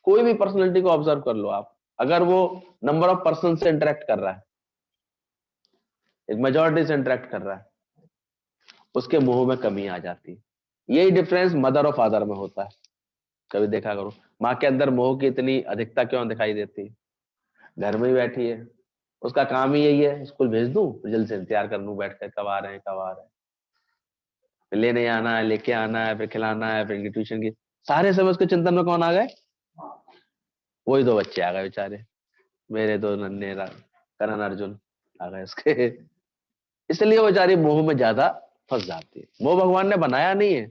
कोई भी पर्सनैलिटी को ऑब्जर्व कर लो आप, अगर वो नंबर ऑफ पर्सन से इंटरेक्ट कर रहा है, एक मेजोरिटी से इंटरेक्ट कर रहा है, उसके मोह में कमी आ जाती है। यही डिफरेंस मदर और फादर में होता है। कभी देखा करो, माँ के अंदर मोह की इतनी अधिकता क्यों दिखाई देती है? घर में ही बैठी है, उसका काम ही यही है, स्कूल भेज दूं तो जल्दी से इंतजार कर लूं बैठ कर, कब आ रहे हैं कब आ रहे हैं, फिर लेने आना है, लेके आना है, फिर खिलाना है, फिर ट्यूशन की। सारे समय उसके चिंतन में कौन आ गए? वही दो बच्चे आ गए बेचारे, मेरे दो नन्हे करण अर्जुन आ गए उसके। इसलिए वो बेचारी मोह में ज्यादा फंस जाती है। मोह भगवान ने बनाया नहीं है,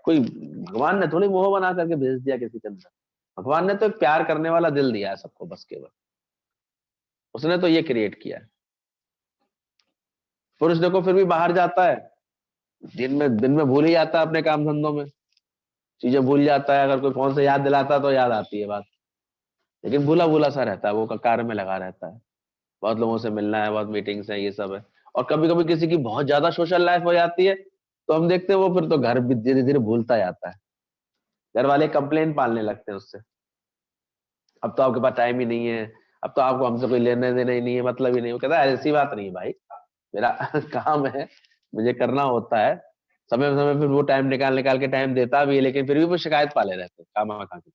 कोई भगवान ने थोड़ी मोह बना करके भेज दिया किसी के अंदर। भगवान ने तो एक प्यार करने वाला दिल दिया है सबको, बस केवल उसने तो ये क्रिएट किया है। पुरुष देखो फिर भी बाहर जाता है, दिन में भूल ही जाता है अपने काम धंधों में, चीजें भूल जाता है। अगर कोई फोन से याद दिलाता है तो याद आती है बात, लेकिन भूला भूला सा रहता है, वो कार्य में लगा रहता है। बहुत लोगों से मिलना है, बहुत मीटिंग्स है, ये सब है। और कभी कभी किसी की बहुत ज्यादा सोशल लाइफ हो जाती है तो हम देखते हैं वो फिर तो घर भी धीरे धीरे भूलता जाता है। घर वाले कंप्लेन पालने लगते हैं उससे, अब तो आपके पास टाइम ही नहीं है, अब तो आपको हमसे कोई लेने देने ही नहीं है, मतलब ही नहीं। वो कहता है ऐसी बात नहीं है भाई, मेरा काम है, मुझे करना होता है। समय समय फिर वो टाइम निकाल निकाल के टाइम देता भी है, लेकिन फिर भी वो शिकायत पाले रहते हैं काम खा के।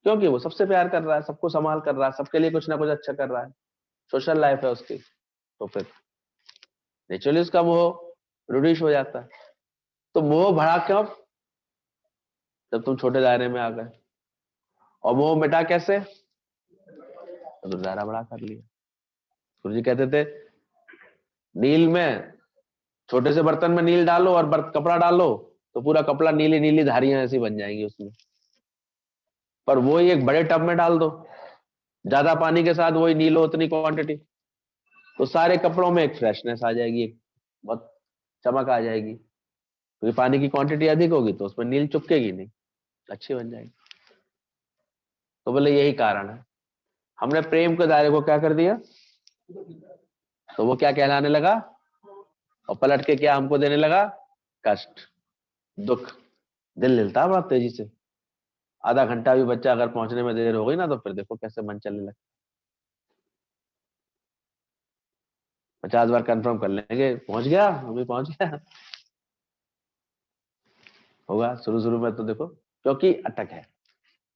क्योंकि वो सबसे प्यार कर रहा है, सबको संभाल कर रहा है, सबके लिए कुछ ना कुछ अच्छा कर रहा है, सोशल लाइफ है उसकी। तो फिर नेचुरली उसका मोह प्रोड्यूस हो जाता है। तो मोह बढ़ा क्यों? जब तुम छोटे दायरे में आ गए। और मोह मिटा कैसे? तो दायरा बड़ा कर लिया। गुरु जी कहते थे नील में, छोटे से बर्तन में नील डालो और कपड़ा डालो तो पूरा कपड़ा नीली नीली धारियां ऐसी बन जाएंगी उसमें। पर वही एक बड़े टब में डाल दो, ज्यादा पानी के साथ वही नील हो उतनी क्वांटिटी, तो सारे कपड़ों में एक फ्रेशनेस आ जाएगी, एक बहुत चमक आ जाएगी। क्योंकि पानी की क्वांटिटी अधिक होगी तो उसमें नील चुपकेगी नहीं, अच्छी बन जाएगी। तो बोले यही कारण है, हमने प्रेम के दायरे को क्या कर दिया, तो वो क्या कहलाने लगा, और पलट के क्या हमको देने लगा, कष्ट, दुख। दिल हिलता है बहुत तेजी से। आधा घंटा भी बच्चा अगर पहुंचने में देर हो गई ना तो फिर देखो कैसे मन चलने लगता। 50 बार कंफर्म कर लेंगे, पहुंच गया, अभी पहुंच गया। होगा शुरू शुरू में तो देखो क्योंकि अटक है।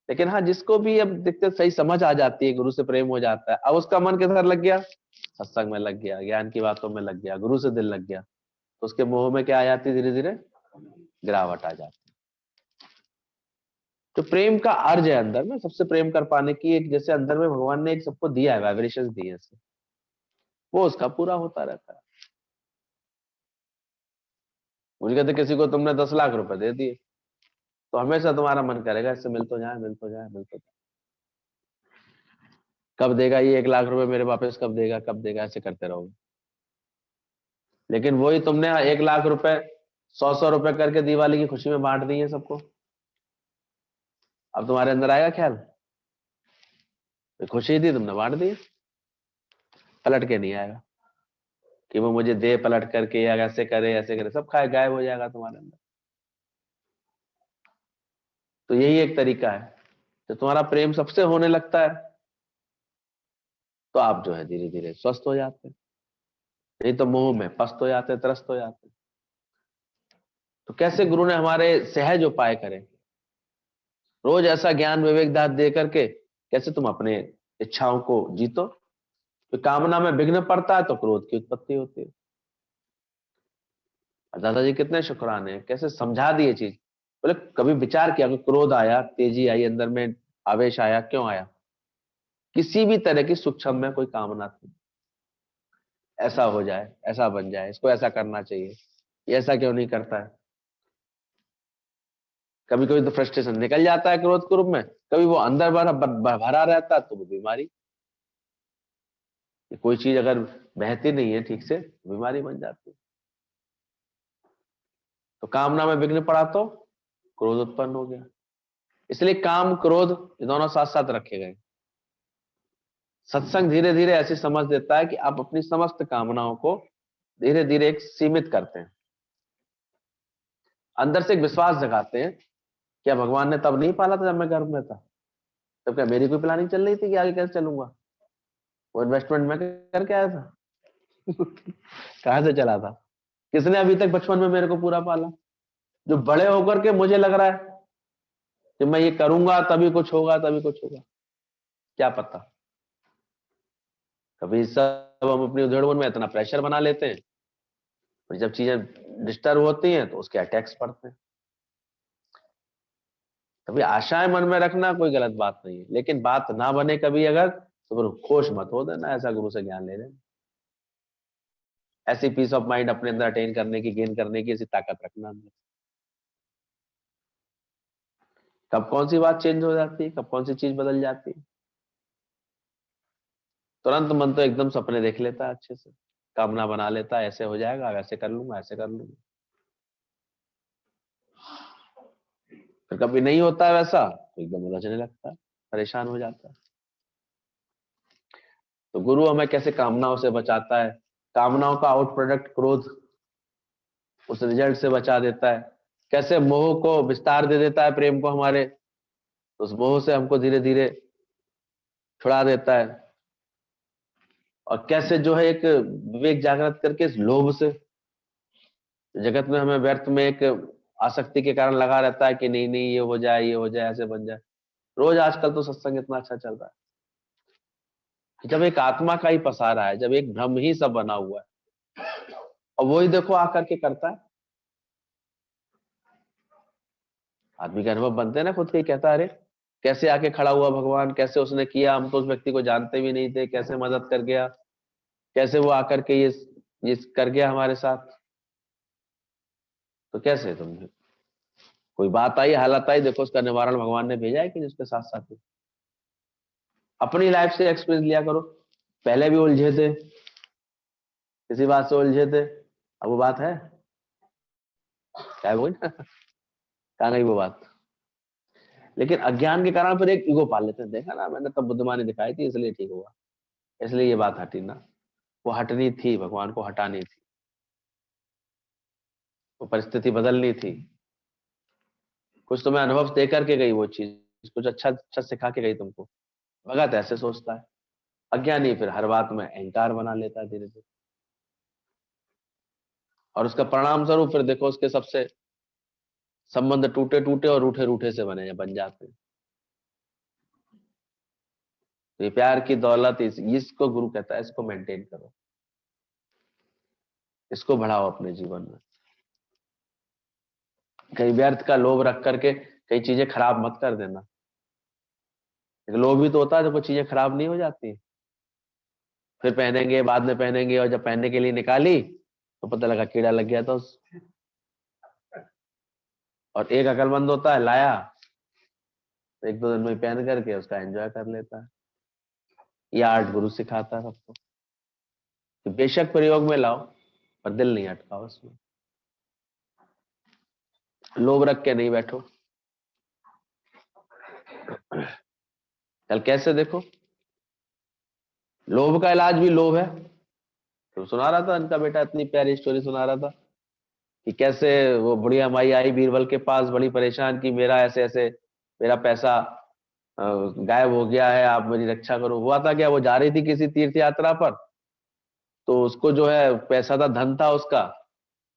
लेकिन हाँ, जिसको भी अब देखते सही समझ आ जाती है, गुरु से प्रेम हो जाता है, अब उसका मन किधर लग गया, सत्संग में लग गया, ज्ञान की बातों में लग गया, गुरु से दिल लग गया, तो उसके मोह में क्या आ जाती, धीरे धीरे गिरावट आ जाती। तो प्रेम का अर्ज है अंदर में, सबसे प्रेम कर पाने की एक, जैसे अंदर में भगवान ने एक सबको दिया है, वाइब्रेशन दी है, वो उसका पूरा होता रहता है। मुझे कहते किसी को तुमने 10 लाख रुपए दे दिए तो हमेशा तुम्हारा मन करेगा इससे मिल तो जाए, मिल तो जाए, मिल तो जाए। कब देगा ये 1 लाख रुपए मेरे वापस, कब देगा, कब देगा, ऐसे करते रहोगे। लेकिन वही तुमने 1 लाख रुपए 100-100 रुपए करके दिवाली की खुशी में बांट दिए सबको, अब तुम्हारे अंदर आएगा ख्याल, खुशी थी तुमने बांट दी, पलट के नहीं आएगा कि वो मुझे दे पलट करके, या ऐसे करे ऐसे करे, सब खाए गायब हो जाएगा तुम्हारे अंदर। तो यही एक तरीका है। तो तुम्हारा प्रेम सबसे होने लगता है तो आप जो है धीरे धीरे स्वस्थ हो जाते हैं, नहीं तो मोह में पस्त हो जाते, त्रस्त हो जाते। तो कैसे गुरु ने हमारे सहज उपाय करे, रोज ऐसा ज्ञान विवेक दान दे करके कैसे तुम अपने इच्छाओं को जीतो। तो कामना में विघ्न पड़ता है तो क्रोध की उत्पत्ति होती है। दादाजी कितने शुक्राने, कैसे समझा दिए चीज। बोले कभी विचार किया, अगर क्रोध आया, तेजी आई अंदर में, आवेश आया, क्यों आया, किसी भी तरह की सूक्ष्म में कोई कामना थी, ऐसा हो जाए, ऐसा बन जाए, इसको ऐसा करना चाहिए, ये ऐसा क्यों नहीं करता है। कभी कभी तो फ्रस्ट्रेशन निकल जाता है क्रोध के रूप में, कभी वो अंदर भरा रहता है तो वो बीमारी, कोई चीज अगर बहती नहीं है ठीक से बीमारी बन जाती है। तो कामना में विघ्न पड़ा तो क्रोध उत्पन्न हो गया। इसलिए काम क्रोध ये दोनों साथ साथ रखे गए। सत्संग धीरे धीरे ऐसी समझ देता है कि आप अपनी समस्त कामनाओं को धीरे धीरे एक सीमित करते हैं, अंदर से एक विश्वास जगाते हैं। क्या भगवान ने तब नहीं पाला था जब मैं गर्भ में था, तब क्या मेरी कोई प्लानिंग चल रही थी कि आगे कैसे चलूंगा, वो इन्वेस्टमेंट में करके आया था। कहां से चला था, किसने अभी तक बचपन में मेरे को पूरा पाला, जो बड़े होकर के मुझे लग रहा है कि मैं ये करूंगा तभी कुछ होगा, तभी कुछ होगा, क्या पता। कभी सब हम अपनी उधेड़-बुन में इतना प्रेशर बना लेते हैं, और जब चीजें डिस्टर्ब होती हैं तो उसके अटैक्स पड़ते हैं। कभी आशाएं मन में रखना कोई गलत बात नहीं है, लेकिन बात ना बने कभी अगर, तो फिर खुश मत हो देना, ऐसा गुरु से ज्ञान ले लेना। ऐसी पीस ऑफ माइंड अपने अंदर अटेन करने की, गेन करने की ऐसी ताकत रखना अंदर। कब कौन सी बात चेंज हो जाती है, कब कौन सी चीज बदल जाती है, तुरंत मन तो एकदम सपने देख लेता है, अच्छे से कामना बना लेता है, ऐसे हो जाएगा, वैसे कर लूंगा, ऐसे कर लूंगा। फिर कभी नहीं होता है वैसा तो एकदम उलझने लगता है, परेशान हो जाता है। तो गुरु हमें कैसे कामनाओं से बचाता है, कामनाओं का आउट प्रोडक्ट क्रोध, उस रिजल्ट से बचा देता है। कैसे मोह को विस्तार दे देता है प्रेम को हमारे, तो उस मोह से हमको धीरे धीरे छुड़ा देता है। और कैसे जो है एक विवेक जागृत करके इस लोभ से, जगत में हमें व्यर्थ में एक आसक्ति के कारण लगा रहता है कि नहीं नहीं ये हो जाए, ये हो जाए, ऐसे बन जाए। रोज आजकल तो सत्संग इतना अच्छा चल रहा है कि जब एक आत्मा का ही पसारा है, जब एक भ्रम ही सब बना हुआ है, और वही देखो आकर के करता है। आदमी के अनुभव बनते हैं ना, खुद के ही कहता है अरे कैसे आके खड़ा हुआ भगवान, कैसे उसने किया, हम तो उस व्यक्ति को जानते भी नहीं थे, कैसे मदद कर गया, कैसे वो आकर के ये कर गया हमारे साथ। तो कैसे तुम, कोई बात आई, हालत आई, देखो उसका निवारण भगवान ने भेजा है कि जिसके साथ साथ ही। अपनी लाइफ से एक्सपीरियंस लिया करो, पहले भी उलझे थे, किसी बात से उलझे थे, अब वो बात है क्या, वो कहाँ गई वो बात। लेकिन अज्ञान के कारण फिर एक ईगो पाल लेते हैं, देखा ना मैंने तब बुद्धिमानी दिखाई थी इसलिए ठीक हुआ, इसलिए ये बात हटी ना। वो हटनी थी, भगवान को हटानी थी, वो परिस्थिति बदलनी थी। कुछ तुम्हें अनुभव दे करके गई वो चीज, कुछ अच्छा अच्छा सिखा के गई तुमको। भगत ऐसे सोचता है, अज्ञानी फिर हर बात में अहंकार बना लेता है धीरे धीरे, और उसका परिणाम स्वरूप फिर देखो उसके सबसे संबंध टूटे टूटे और रूठे रूठे से बन जाते हैं। तो ये प्यार की दौलत, इसको गुरु कहता है, इसको मेंटेन करो, इसको बढ़ाओ अपने जीवन में। कहीं व्यर्थ का लोभ रख करके कई चीजें खराब मत कर देना। एक लोभ भी तो होता है, जब कोई चीजें खराब नहीं हो जाती, फिर पहनेंगे, बाद में पहनेंगे, और जब पहनने के लिए निकाली तो पता लगा कीड़ा लग गया था और एक अकलमंद होता है, लाया तो एक दो दिन में पहन करके उसका एंजॉय कर लेता है। ये आर्ट गुरु सिखाता है सबको कि बेशक प्रयोग में लाओ, पर दिल नहीं अटकाओ उसमें, लोभ रख के नहीं बैठो। कल कैसे देखो, लोभ का इलाज भी लोभ है। तो सुना रहा था इनका बेटा, इतनी प्यारी स्टोरी सुना रहा था कि कैसे वो बुढ़िया माई आई बीरबल के पास, बड़ी परेशान कि मेरा ऐसे ऐसे, मेरा पैसा गायब हो गया है, आप मेरी रक्षा करो। हुआ था क्या, वो जा रही थी किसी तीर्थ यात्रा पर, तो उसको जो है पैसा था, धन था उसका,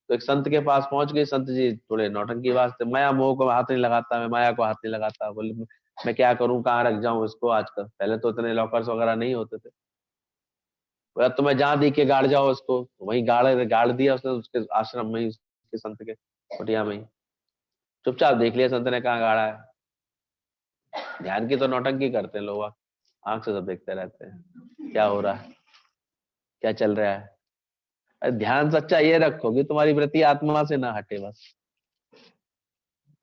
तो एक संत के पास पहुंच गई। संत जी थोड़े नौटंकी वास्ते, माया मोह को हाथ नहीं लगाता, मैं माया को हाथ नहीं लगाता, बोले मैं क्या करूं, कहाँ रख जाऊं इसको, आजकल पहले तो इतने लॉकर्स वगैरह नहीं होते थे। बोला तो मैं जहाँ दी के गाड़ जाओ उसको, वहीं गाड़ गाड़ दिया उसने, उसके आश्रम में ही, उसके संत के कुटिया में ही। चुपचाप देख लिया संत ने कहाँ गाड़ा है। ध्यान की तो नौटंकी करते हैं लोग, आंख से सब देखते रहते हैं क्या हो रहा है, क्या चल रहा है। अरे ध्यान सच्चा ये रखो कि तुम्हारी वृत्ति आत्मा से ना हटे बस।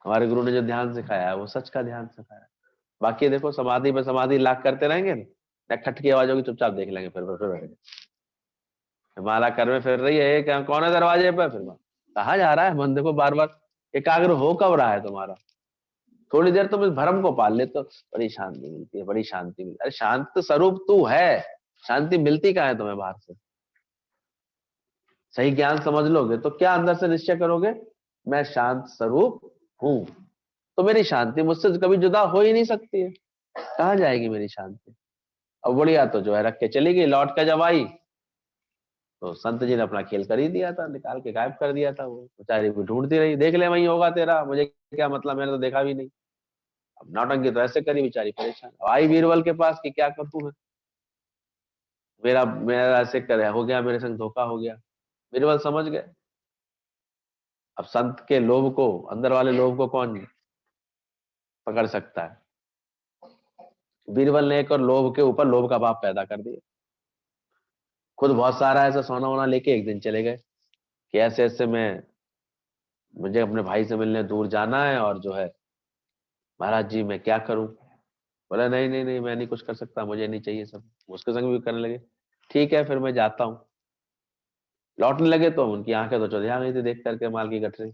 हमारे गुरु ने जो ध्यान सिखाया है वो सच का ध्यान सिखाया है। बाकी देखो समाधि में समाधि लाख करते रहेंगे ना, खट की आवाज होगी, चुपचाप देख लेंगे, फिर बैठ गए। माला कर में फिर रही है, क्या कौन है दरवाजे पर, फिर कहा जा रहा है मन, देखो बार बार एकाग्र हो कब रहा है तुम्हारा। थोड़ी देर तुम इस भ्रम को पाल ले तो बड़ी शांति मिलती है, बड़ी शांति मिलती है। अरे शांत स्वरूप तू है, शांति मिलती कहाँ है तुम्हें बाहर से। सही ज्ञान समझ लोगे तो क्या अंदर से निश्चय करोगे, मैं शांत स्वरूप हूं, तो मेरी शांति मुझसे कभी जुदा हो ही नहीं सकती है। कहाँ जाएगी मेरी शांति। अब बुढ़िया तो जो है रख के चली गई, लौट के जब आई तो संत जी ने अपना खेल कर ही दिया था, निकाल के गायब कर दिया था। वो बेचारी भी ढूंढती रही, देख ले वही होगा तेरा, मुझे क्या मतलब, मैंने तो देखा भी नहीं। अब नौटंकी तो ऐसे करी, बेचारी परेशान। अब आई बीरबल के पास कि क्या करूं मैं, मेरा मेरा ऐसे करे हो गया, मेरे संग धोखा हो गया। बीरबल समझ गए। अब संत के लोभ को, अंदर वाले लोभ को कौन पकड़ सकता है? बीरबल ने एक और लोभ के ऊपर लोभ का भाव पैदा कर दिया। खुद बहुत सारा ऐसा सोना वोना लेके एक दिन चले गए कि ऐसे ऐसे मुझे अपने भाई से मिलने दूर जाना है, और जो है महाराज जी मैं क्या करूं? बोला नहीं नहीं नहीं, मैं नहीं कुछ कर सकता, मुझे नहीं चाहिए सब। उसके संग भी करने लगे। ठीक है फिर मैं जाता हूँ। लौटने लगे तो उनकी आंखें तो चौधिया गई थी देख करके माल की गठरी।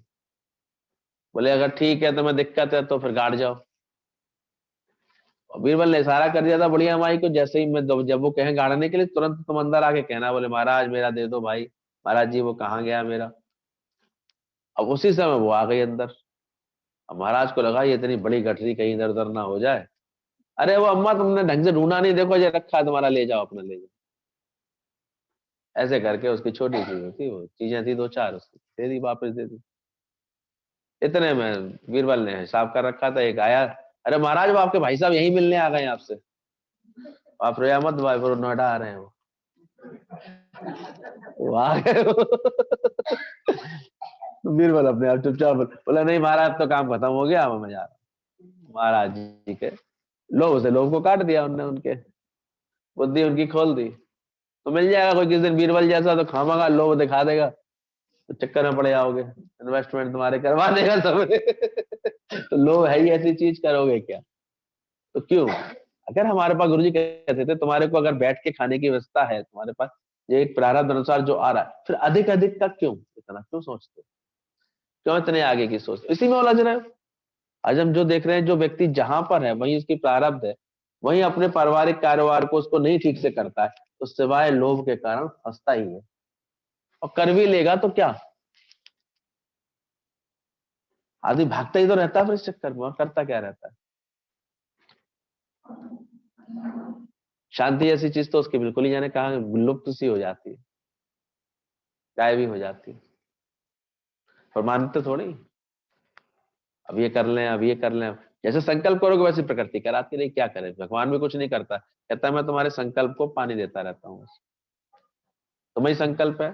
बोले अगर ठीक है तो मैं दिक्कत है तो फिर गाड़ जाओ। और बीरबल ने इशारा कर दिया था बढ़िया माई को, जैसे ही मैं जब वो कहें गाड़ने के लिए तुरंत तुम अंदर आके कहना, बोले महाराज मेरा दे दो भाई। महाराज जी वो कहाँ गया मेरा? अब उसी समय वो आ गई अंदर। अब महाराज को लगा ये इतनी बड़ी गठरी कहीं इधर उधर ना हो जाए। अरे वो अम्मा तुमने ढंग से ढूंढा नहीं, देखो ये रखा है तुम्हारा, ले जाओ अपना ले जाओ। ऐसे करके उसकी छोटी सी थी वो चीजें थी दो चार, उसकी दे दी, वापस दे दी। इतने में बीरबल ने हिसाब कर रखा था, एक आया, अरे महाराज वो आपके भाई साहब यही मिलने आ गए हैं आपसे। आप रोया मत भाई, वो नोएडा आ रहे हैं वो आ गए तो बीरबल अपने आप चुपचाप बोला नहीं महाराज तो काम खत्म हो गया, मैं जा रहा हूँ। महाराज जी के लोभ से लोभ को काट दिया उनने, उनके बुद्धि उनकी खोल दी। तो मिल जाएगा कोई किस दिन बीरबल जैसा, तो खामखा लोभ दिखा देगा, तो चक्कर में पड़ जाओगे, इन्वेस्टमेंट तुम्हारे करवा देगा सब तो लोभ है ही ऐसी चीज, करोगे क्या? तो क्यों? अगर हमारे पास गुरुजी कहते थे तुम्हारे को अगर बैठ के खाने की व्यवस्था है तुम्हारे पास, ये एक प्रारब्ध अनुसार जो आ रहा है, फिर अधिक अधिक का क्यों, इतना क्यों सोचते हो? क्यों इतने आगे की सोचते हो? इसी में उलझ रहे हो। आज हम जो देख रहे हैं, जो व्यक्ति जहां पर है वहीं उसकी प्रारब्ध है, वहीं अपने पारिवारिक कारोबार को उसको नहीं ठीक से करता है, तो सिवाय लोभ के कारण फंसता ही है। और कर भी लेगा तो क्या, आदमी भागता ही तो रहता है फिर इस चक्कर में, और करता क्या रहता है? शांति जैसी चीज तो उसकी बिल्कुल ही जाने कहा लुप्त सी हो जाती है, गायब भी हो जाती है। पर मानते थोड़ी, अब ये कर लें अब ये कर लें, जैसे संकल्प करोगे वैसे प्रकृति कराती रही, क्या करे? भगवान भी कुछ नहीं करता, कहता है मैं तुम्हारे संकल्प को पानी देता रहता हूँ, बस तुम्हारी संकल्प है,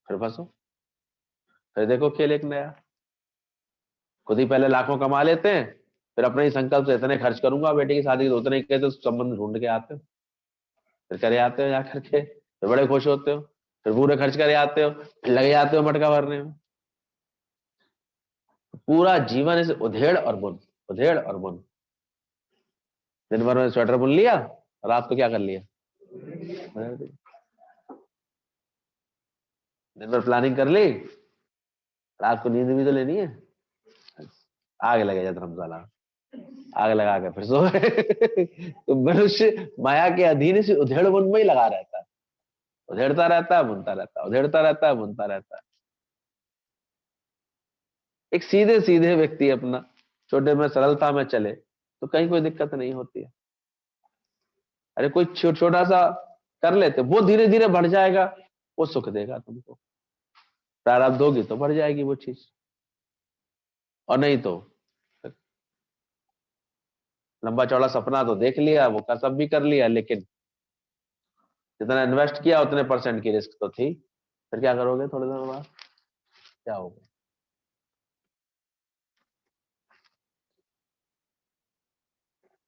फिर फंसो। फिर देखो खेल एक नया, खुद ही पहले लाखों कमा लेते हैं, फिर अपने ही संकल्प से इतने खर्च करूंगा बेटे की शादी, तो उतने ही कहते संबंध ढूंढ के आते हो, फिर करे आते हो जा करके, फिर बड़े खुश होते हो, फिर पूरे खर्च करे आते हो, फिर लगे आते हो मटका भरने में। पूरा जीवन ऐसे उधेड़ और बुन, उधेड़ और बुन। दिन भर में स्वेटर बुन लिया, रात को क्या कर लिया? दिन भर प्लानिंग कर ली, रात को नींद भी तो लेनी है। आग लगे जा धर्मशाला, आग लगा के फिर सो गए तो मनुष्य माया के अधीन से उधेड़ बुन में ही लगा रहता है, उधेड़ता रहता है बुनता रहता है, उधेड़ता रहता है बुनता रहता है। एक सीधे सीधे व्यक्ति अपना छोटे में सरलता में चले तो कहीं कोई दिक्कत नहीं होती है। अरे कोई छोटा सा कर लेते, वो धीरे धीरे बढ़ जाएगा, वो सुख देगा तुमको। प्रारब्ध होगी तो बढ़ जाएगी वो चीज, और नहीं तो लंबा चौड़ा सपना तो देख लिया, वो का सब भी कर लिया, लेकिन जितना इन्वेस्ट किया उतने परसेंट की रिस्क तो थी, फिर क्या करोगे थोड़े दिनों बाद? क्या होगा?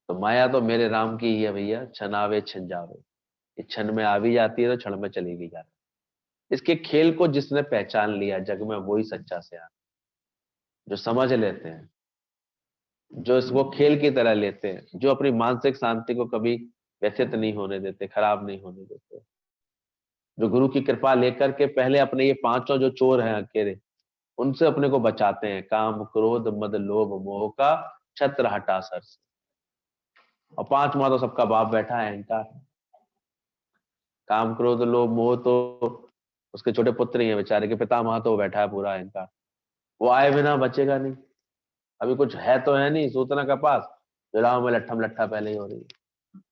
तो माया तो मेरे राम की ही है भैया, क्षण आवे क्षण जावे। ये क्षण में आ भी जाती है तो क्षण में चली भी जाती है। इसके खेल को जिसने पहचान लिया जग में, वही सच्चा से जो समझ लेते हैं, जो इसको खेल की तरह लेते हैं, जो अपनी मानसिक शांति को कभी व्यथित नहीं होने देते, खराब नहीं होने देते, जो गुरु की कृपा लेकर के पहले अपने ये पांचों जो चोर हैं अकेले, उनसे अपने को बचाते हैं, काम क्रोध मद लोभ मोह का छत्र हटा सर से। और पांचवा तो सबका बाप बैठा है, अहंकार। काम क्रोध लोभ मोह तो उसके छोटे पुत्र ही है बेचारे, के पिता महा तो वो बैठा है पूरा अहंकार। वो आए बिना बचेगा नहीं। अभी कुछ है तो है नहीं सूतना का पास, जुलाओ में लट्ठम लट्ठा पहले ही हो रही है।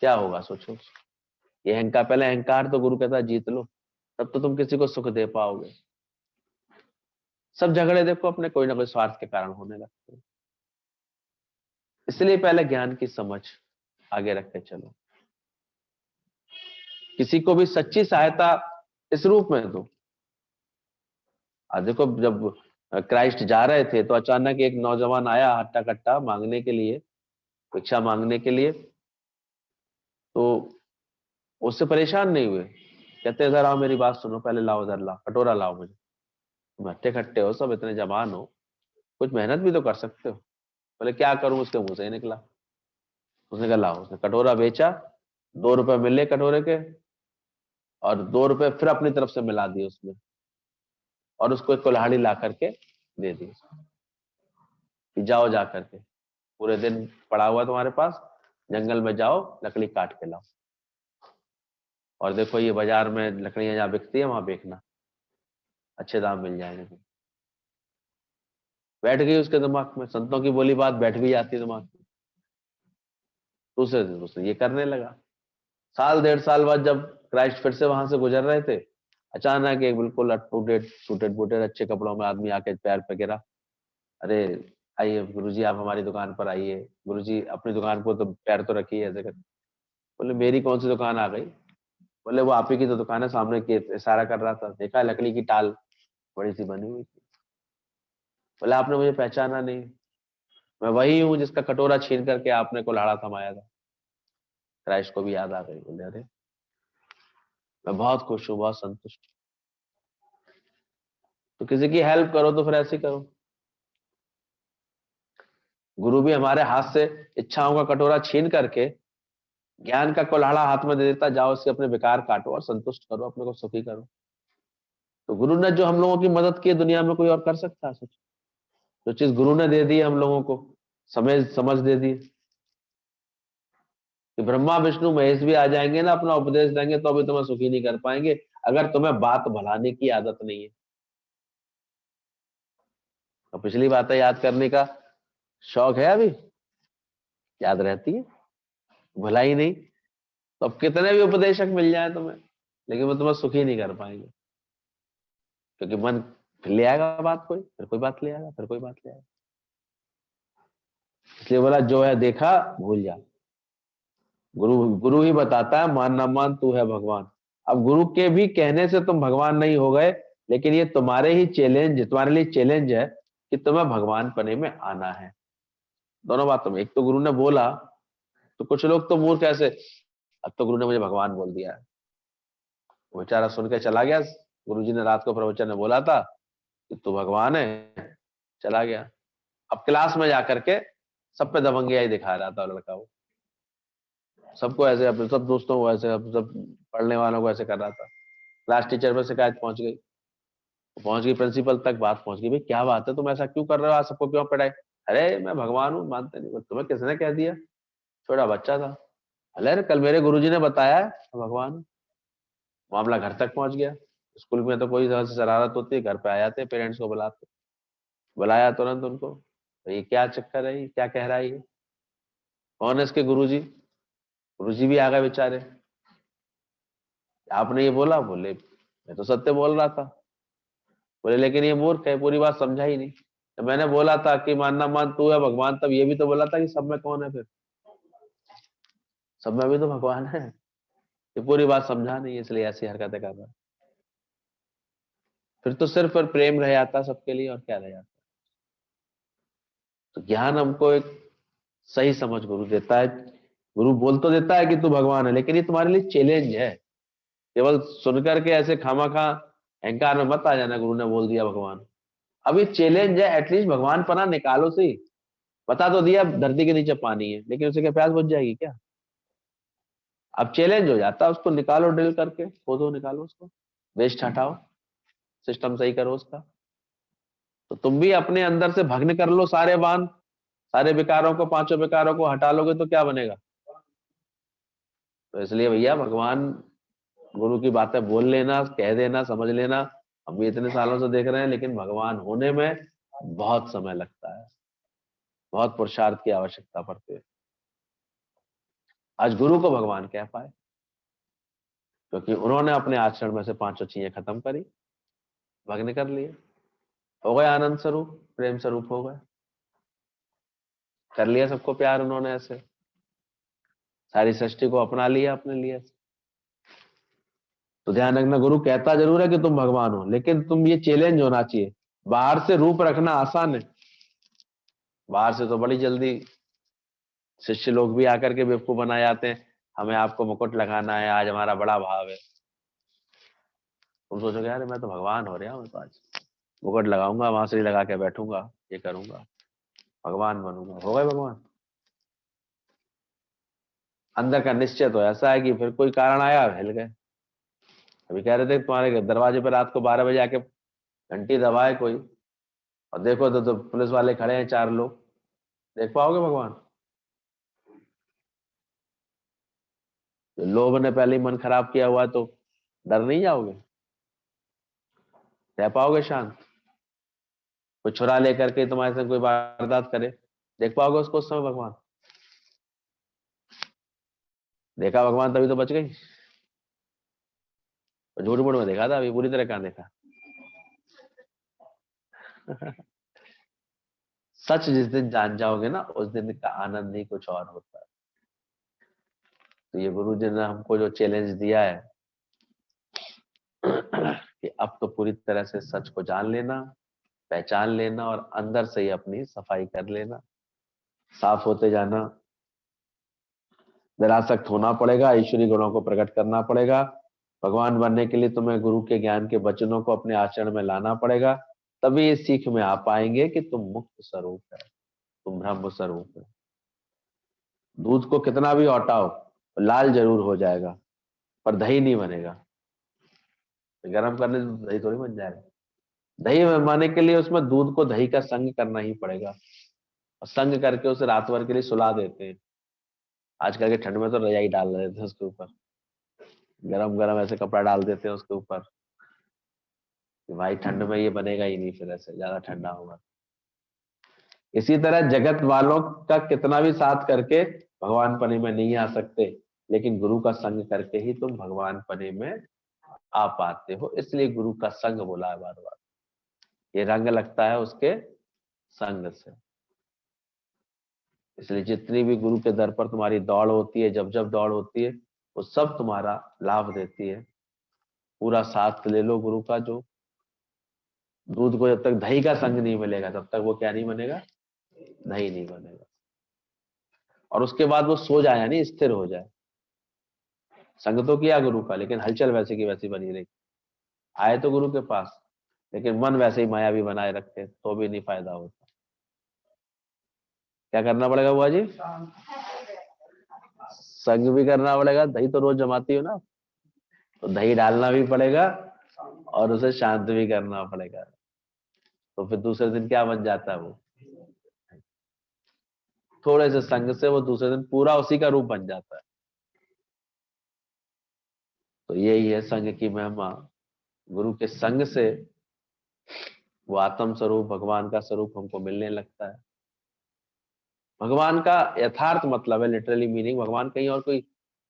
क्या होगा सोचो? ये अहंकार, पहले अहंकार तो गुरु कहता है जीत लो, तब तो तुम किसी को सुख दे पाओगे। सब झगड़े देखो अपने कोई ना कोई स्वार्थ के कारण होने लगते हैं। इसलिए पहले ज्ञान की समझ आगे रख के चलो। किसी को भी सच्ची सहायता इस रूप में दो। आज देखो, जब क्राइस्ट जा रहे थे तो अचानक एक नौजवान आया हट्टा कट्टा मांगने के लिए, भिक्षा मांगने के लिए। तो उससे परेशान नहीं हुए, कहते इधर आओ, मेरी बात सुनो, पहले लाओ, इधर लाओ, कटोरा लाओ मुझे, तुम हट्टे खट्टे हो, सब इतने जवान हो, कुछ मेहनत भी तो कर सकते हो। बोले क्या करूं, उसके मुंह से ही निकला। उसने कहा लाओ, उसने कटोरा बेचा, 2 रुपए मिले कटोरे के, और 2 रुपए फिर अपनी तरफ से मिला दिए उसमें, और उसको एक कुल्हाड़ी ला करके दे दी कि जाओ जा करके, पूरे दिन पड़ा हुआ तुम्हारे पास, जंगल में जाओ, लकड़ी काट के लाओ, और देखो ये बाजार में लकड़ियां जहाँ बिकती है वहां बेचना, अच्छे दाम मिल जाएंगे तुम्हें। बैठ गई उसके दिमाग में, संतों की बोली बात बैठ भी जाती है दिमाग में। दूसरे दिन उसने ये करने लगा। साल 1.5 साल बाद जब क्राइस्ट फिर से वहां से गुजर रहे थे, अचानक एक बिल्कुल up to date suited booted अच्छे कपड़ों में आदमी आके पैर पे गिरा। अरे आइए गुरुजी, आप हमारी दुकान पर आइए, गुरुजी अपनी दुकान पर तो पैर तो रखिए, ऐसे कर। बोले मेरी कौन सी दुकान आ गई। बोले वो आप ही की तो दुकान है, सामने की इशारा कर रहा था, देखा लकड़ी की टाल बड़ी सी बनी हुई थी। बोले आपने मुझे पहचाना नहीं, मैं वही हूँ जिसका कटोरा छीन करके आपने कुल्हाड़ा थमाया था। क्राइस्ट को भी याद आ गई। बोले अरे मैं बहुत खुश हूँ, बहुत संतुष्ट हूँ। तो किसी की हेल्प करो तो फिर ऐसे ही करो। गुरु भी हमारे हाथ से इच्छाओं का कटोरा छीन करके ज्ञान का कुल्हाड़ा हाथ में दे देता, जाओ इससे अपने विकार काटो और संतुष्ट करो, अपने को सुखी करो। तो गुरु ने जो हम लोगों की मदद की है, दुनिया में कोई और कर सकता है? सोच, जो चीज गुरु ने दे दी है हम लोगों को, समझ समझ दे दी कि ब्रह्मा विष्णु महेश भी आ जाएंगे ना, अपना उपदेश देंगे तो अभी तुम्हें सुखी नहीं कर पाएंगे, अगर तुम्हें बात भुलाने की आदत नहीं है। तो पिछली बातें याद करने का शौक है अभी, याद रहती है, भुला ही नहीं। तो अब कितने भी उपदेशक मिल जाए तुम्हें, लेकिन वो तुम्हें सुखी नहीं कर पाएंगे, क्योंकि मन फिर ले आएगा बात, कोई फिर कोई बात ले आएगा, फिर कोई बात ले आएगा। इसलिए बोला जो है देखा भूल जा। गुरु गुरु ही बताता है, मान ना मान तू है भगवान। अब गुरु के भी कहने से तुम भगवान नहीं हो गए, लेकिन ये तुम्हारे ही चैलेंज, तुम्हारे लिए चैलेंज है कि तुम्हें भगवान पने में आना है। दोनों बातों में, एक तो गुरु ने बोला, तो कुछ लोग तो मूर्ख ऐसे, अब तो गुरु ने मुझे भगवान बोल दिया है, वो बेचारा सुन के चला गया। गुरु जी ने रात को प्रवचन में बोला था कि तू भगवान है, चला गया। अब क्लास में जाकर के सब पे दबंगियाई दिखा रहा था लड़का वो, सबको ऐसे, अपने सब दोस्तों को ऐसे, सब पढ़ने वालों को ऐसे कर रहा था। क्लास टीचर पर शिकायत पहुंच गई, पहुंच गई प्रिंसिपल तक, बात पहुंच गई, भाई क्या बात है, तुम ऐसा क्यों कर रहे हो, आज सबको क्यों पढ़ाए। अरे मैं भगवान हूँ, मानते नहीं। तुम्हें किसने कह दिया, छोटा बच्चा था। अरे कल मेरे गुरुजी ने बताया है भगवान हूं। मामला घर तक पहुंच गया। स्कूल में तो कोई तरह से शरारत होती है, घर पे आ जाते, पेरेंट्स को बुलाते, बुलाया तुरंत उनको, तो ये क्या चक्कर है, ये क्या कह रहा है ये, कौन है इसके गुरुजी। गुरुजी भी आ गए बेचारे, आपने ये बोला। बोले मैं तो सत्य बोल रहा था। बोले लेकिन ये मूर्ख है, पूरी बात समझा ही नहीं। तो मैंने बोला था कि मानना मान तू है भगवान, तब ये भी तो बोला था कि सब में कौन है, फिर सब में भी तो भगवान है। ये पूरी बात समझा नहीं, इसलिए ऐसी हरकतें कर रहा है। फिर तो सिर्फ फिर प्रेम रह जाता सबके लिए, और क्या रह जाता। तो ज्ञान हमको एक सही समझ गुरु देता है। गुरु बोल तो देता है कि तू भगवान है, लेकिन ये तुम्हारे लिए चैलेंज है। केवल सुनकर के ऐसे खामा खा अहंकार में मत आ जाना, गुरु ने बोल दिया भगवान। अब ये चैलेंज है, एटलीस्ट भगवान पना निकालो सही। बता तो दिया धरती के नीचे पानी है, लेकिन उसे क्या प्यास बुझ जाएगी क्या। अब चैलेंज हो जाता है, उसको निकालो, ड्रिल करके खोदो, निकालो उसको, वेस्ट हटाओ, सिस्टम सही करो उसका। तो तुम भी अपने अंदर से भग्न कर लो सारे बांध, सारे विकारों को, पांचों विकारों को हटा लोगे तो क्या बनेगा। तो इसलिए भैया भगवान, गुरु की बातें बोल लेना, कह देना, समझ लेना। हम भी इतने सालों से देख रहे हैं, लेकिन भगवान होने में बहुत समय लगता है, बहुत पुरुषार्थ की आवश्यकता पड़ती है। आज गुरु को भगवान कह पाए क्योंकि उन्होंने अपने आचरण में से पांचों चीजें खत्म करी, भग्न कर लिए, हो गए आनंद स्वरूप, प्रेम स्वरूप हो गए, कर लिया सबको प्यार उन्होंने ऐसे, सारी सृष्टि को अपना लिया अपने लिए। तो ध्यान रखना, गुरु कहता जरूर है कि तुम भगवान हो, लेकिन तुम ये चैलेंज होना चाहिए। बाहर से रूप रखना आसान है, बाहर से तो बड़ी जल्दी शिष्य लोग भी आकर के बेवकूफ बनाए जाते हैं, हमें आपको मुकुट लगाना है, आज हमारा बड़ा भाव है। तुम सोचोगे यार मैं तो भगवान हो रहा हूं, मैं तो आज मुकुट लगाऊंगा, बांसुरी लगा के बैठूंगा, ये करूंगा, भगवान बनूंगा, हो गए भगवान। अंदर का निश्चय तो ऐसा है कि फिर कोई कारण आया, हिल गए। अभी कह रहे थे तुम्हारे दरवाजे पर रात को 12 बजे आके घंटी दबाए कोई, और देखो तो पुलिस वाले खड़े हैं 4 लोग, देख पाओगे भगवान? तो लोभ ने पहले ही मन खराब किया हुआ है, तो डर नहीं जाओगे? रह पाओगे शांत? कोई छुरा लेकर के तुम्हारे से कोई वारदात करे, देख पाओगे उसको उस समय भगवान? देखा भगवान तभी तो बच गई। झूठ मूठ में देखा था, अभी पूरी तरह कहां देखा। सच जिस दिन जान जाओगे ना, उस दिन का आनंद ही कुछ और होता है। तो ये गुरु जी ने हमको जो चैलेंज दिया है कि अब तो पूरी तरह से सच को जान लेना, पहचान लेना, और अंदर से ही अपनी सफाई कर लेना, साफ होते जाना, निरासक्त होना पड़ेगा, ईश्वरी गुणों को प्रकट करना पड़ेगा। भगवान बनने के लिए तुम्हें गुरु के ज्ञान के वचनों को अपने आचरण में लाना पड़ेगा। तभी इस सीख में आ पाएंगे कि तुम मुक्त स्वरूप है, तुम ब्रह्म स्वरूप है। दूध को कितना भी औटाओ, लाल जरूर हो जाएगा, पर दही नहीं बनेगा। गर्म करने से तो दही थोड़ी बन जाएगा। दही बनवाने के लिए उसमें दूध को दही का संग करना ही पड़ेगा, और संग करके उसे रात भर के लिए सुला देते हैं। आजकल के ठंड में तो रजाई डाल देते हैं उसके ऊपर, गरम गरम ऐसे कपड़ा डाल देते हैं उसके ऊपर कि भाई ठंड में ये बनेगा ही नहीं, फिर ऐसे ज्यादा ठंडा होगा। इसी तरह जगत वालों का कितना भी साथ करके भगवान पने में नहीं आ सकते, लेकिन गुरु का संग करके ही तुम भगवान पने में आ पाते हो। इसलिए गुरु का संग बोला है बार बार, ये रंग लगता है उसके संग से। इसलिए जितनी भी गुरु के दर पर तुम्हारी दौड़ होती है, जब जब दौड़ होती है, वो सब तुम्हारा लाभ देती है। पूरा साथ ले लो गुरु का। जो दूध को जब तक दही का संग नहीं मिलेगा, तब तक वो क्या नहीं बनेगा? दही नहीं बनेगा। और उसके बाद वो सो जाए, यानी स्थिर हो जाए। संग तो किया गुरु का, लेकिन हलचल वैसे की वैसी बनी रही। आए तो गुरु के पास, लेकिन मन वैसे ही मायावी बनाए रखते, तो भी नहीं फायदा होता। क्या करना पड़ेगा बुआ जी? संग भी करना पड़ेगा, दही तो रोज जमाती हो ना, तो दही डालना भी पड़ेगा, और उसे शांत भी करना पड़ेगा। तो फिर दूसरे दिन क्या बन जाता है वो? थोड़े से संग से वो दूसरे दिन पूरा उसी का रूप बन जाता है। तो यही है संग की महिमा। गुरु के संग से वो आत्म स्वरूप, भगवान का स्वरूप हमको मिलने लगता है। भगवान का यथार्थ मतलब है, लिटरली मीनिंग, भगवान कहीं और कोई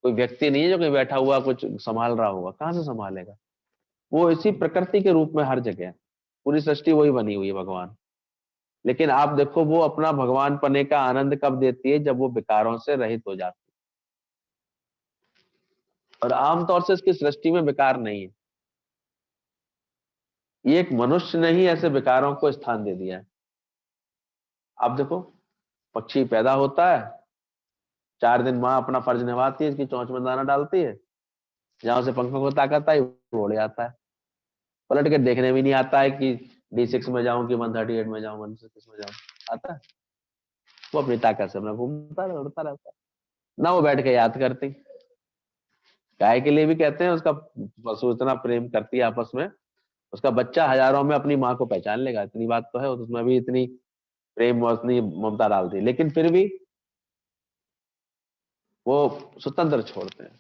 कोई व्यक्ति नहीं है जो कहीं बैठा हुआ कुछ संभाल रहा होगा। कहां से संभालेगा? वो इसी प्रकृति के रूप में हर जगह है। पूरी सृष्टि वही बनी हुई है भगवान। लेकिन आप देखो, वो अपना भगवान पने का आनंद कब देती है? जब वो विकारों से रहित हो जाती है। और आमतौर से इसकी सृष्टि में विकार नहीं है। ये एक मनुष्य ने ही ऐसे विकारों को स्थान दे दिया है। आप देखो, पक्षी पैदा होता है, 4 दिन माँ अपना फर्ज निभाती है, इसकी चोंच में दाना डालती है, जहां से पंखों को ताकत आई वो उड़ जाता है। पलट के देखने भी नहीं आता है कि D6 में जाऊं कि 138 में जाऊं, 166 में जाऊं। आता है? वो अपनी ताकत से अपना घूमता रहता, उड़ता रहता है। ना वो बैठ के याद करती। गाय के लिए भी कहते हैं, उसका पशु इतना प्रेम करती है आपस में, उसका बच्चा हजारों में अपनी माँ को पहचान लेगा, इतनी बात तो है। उसमें भी इतनी प्रेम और इतनी ममता डालती है, लेकिन फिर भी वो स्वतंत्र छोड़ते हैं।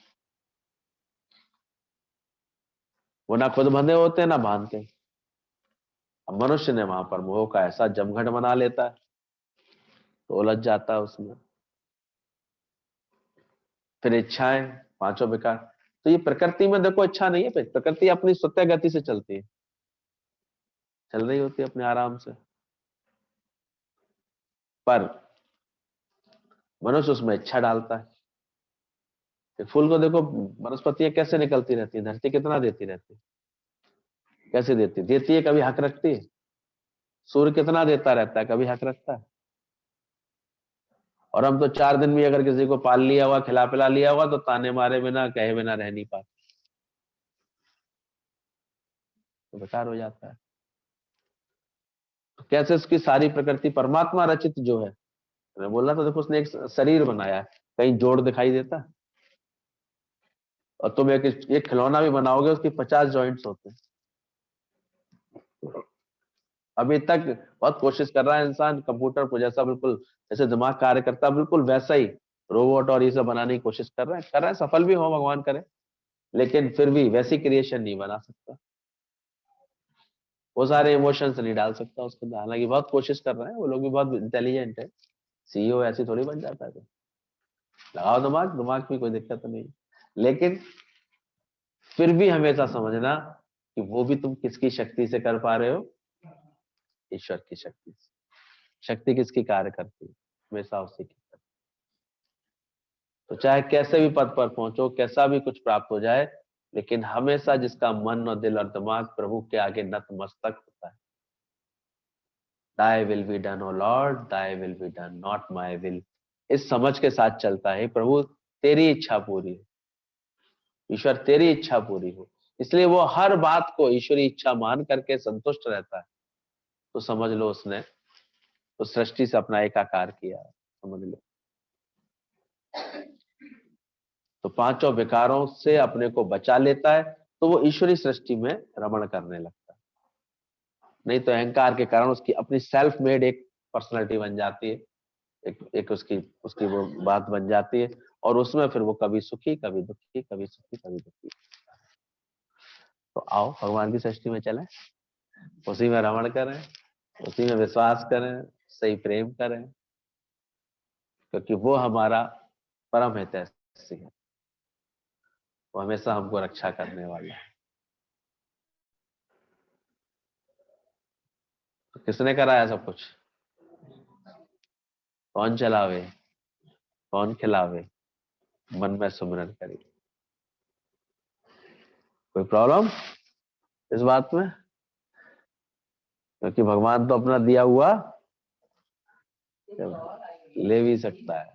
वो ना खुद बंधे होते हैं, ना बांधते हैं। अब मनुष्य ने वहां पर मोह का ऐसा जमघट बना लेता है, तो उलझ जाता है उसमें। फिर इच्छाएं, पांचों विकार। तो ये प्रकृति में देखो अच्छा नहीं है, प्रकृति अपनी स्वतः गति से चलती है, चल रही होती है अपने आराम से। पर मनुष्य उसमें इच्छा डालता है। एक फूल को देखो, वनस्पतियां कैसे निकलती रहती है, धरती कितना देती रहती है, कैसे देती है, कभी हक रखती है। सूर्य कितना देता रहता है, कभी हक रखता है। और हम तो 4 दिन भी अगर किसी को पाल लिया हुआ, खिला पिला लिया हुआ, तो ताने मारे बिना, कहे बिना रह नहीं पाते, तो बेकार हो जाता है। तो कैसे उसकी सारी प्रकृति परमात्मा रचित जो है, मैं बोल रहा था देखो, उसने एक शरीर बनाया है, कहीं जोड़ दिखाई देता है? और तुम एक खिलौना भी बनाओगे, उसकी 50 जॉइंट्स होते हैं। अभी तक बहुत कोशिश कर रहा है इंसान, कंप्यूटर को जैसा बिल्कुल जैसे दिमाग कार्य करता है, बिल्कुल वैसा ही रोबोट और ये सब बनाने की कोशिश कर रहे हैं, सफल भी हो भगवान करे, लेकिन फिर भी वैसी क्रिएशन नहीं बना सकता, वो सारे इमोशंस नहीं डाल सकता उसके अंदर। हालांकि बहुत कोशिश कर रहे हैं, वो लोग भी बहुत इंटेलिजेंट है। सीईओ ऐसी थोड़ी बन जाता है, तो लगाओ दिमाग, दिमाग की कोई दिक्कत नहीं, लेकिन फिर भी हमेशा समझना कि वो भी तुम किसकी शक्ति से कर पा रहे हो, ईश्वर की शक्ति से। शक्ति किसकी कार्य करती है, हमेशा उसी की। तो चाहे कैसे भी पद पर पहुंचो, कैसा भी कुछ प्राप्त हो जाए, लेकिन हमेशा जिसका मन और दिल और दिमाग प्रभु के आगे नतमस्तक होता है, Thy will be done, O Lord, Thy will be done, not my will, इस समझ के साथ चलता है, प्रभु तेरी इच्छा पूरी हो, ईश्वर तेरी इच्छा पूरी हो, इसलिए वो हर बात को ईश्वरी इच्छा मान करके संतुष्ट रहता है। तो समझ लो उसने उस सृष्टि से अपना एकाकार किया, समझ लो। तो पांचों विकारों से अपने को बचा लेता है, तो वो ईश्वरी सृष्टि में रमण करने लगता है। नहीं तो अहंकार के कारण उसकी अपनी सेल्फ मेड एक पर्सनालिटी बन जाती है, एक उसकी उसकी वो बात बन जाती है, और उसमें फिर वो कभी सुखी, कभी दुखी, कभी सुखी, कभी दुखी। तो आओ भगवान की सृष्टि में चलें, उसी में रमण करें, उसी में विश्वास करें, सही प्रेम करें, क्योंकि वो हमारा परम हितैषी है, वो हमेशा हमको रक्षा करने वाला है। तो किसने कराया सब कुछ? कौन चलावे, कौन खिलावे, मन में सुमिरन करी। कोई प्रॉब्लम इस बात में? क्योंकि भगवान तो अपना दिया हुआ ले भी सकता है।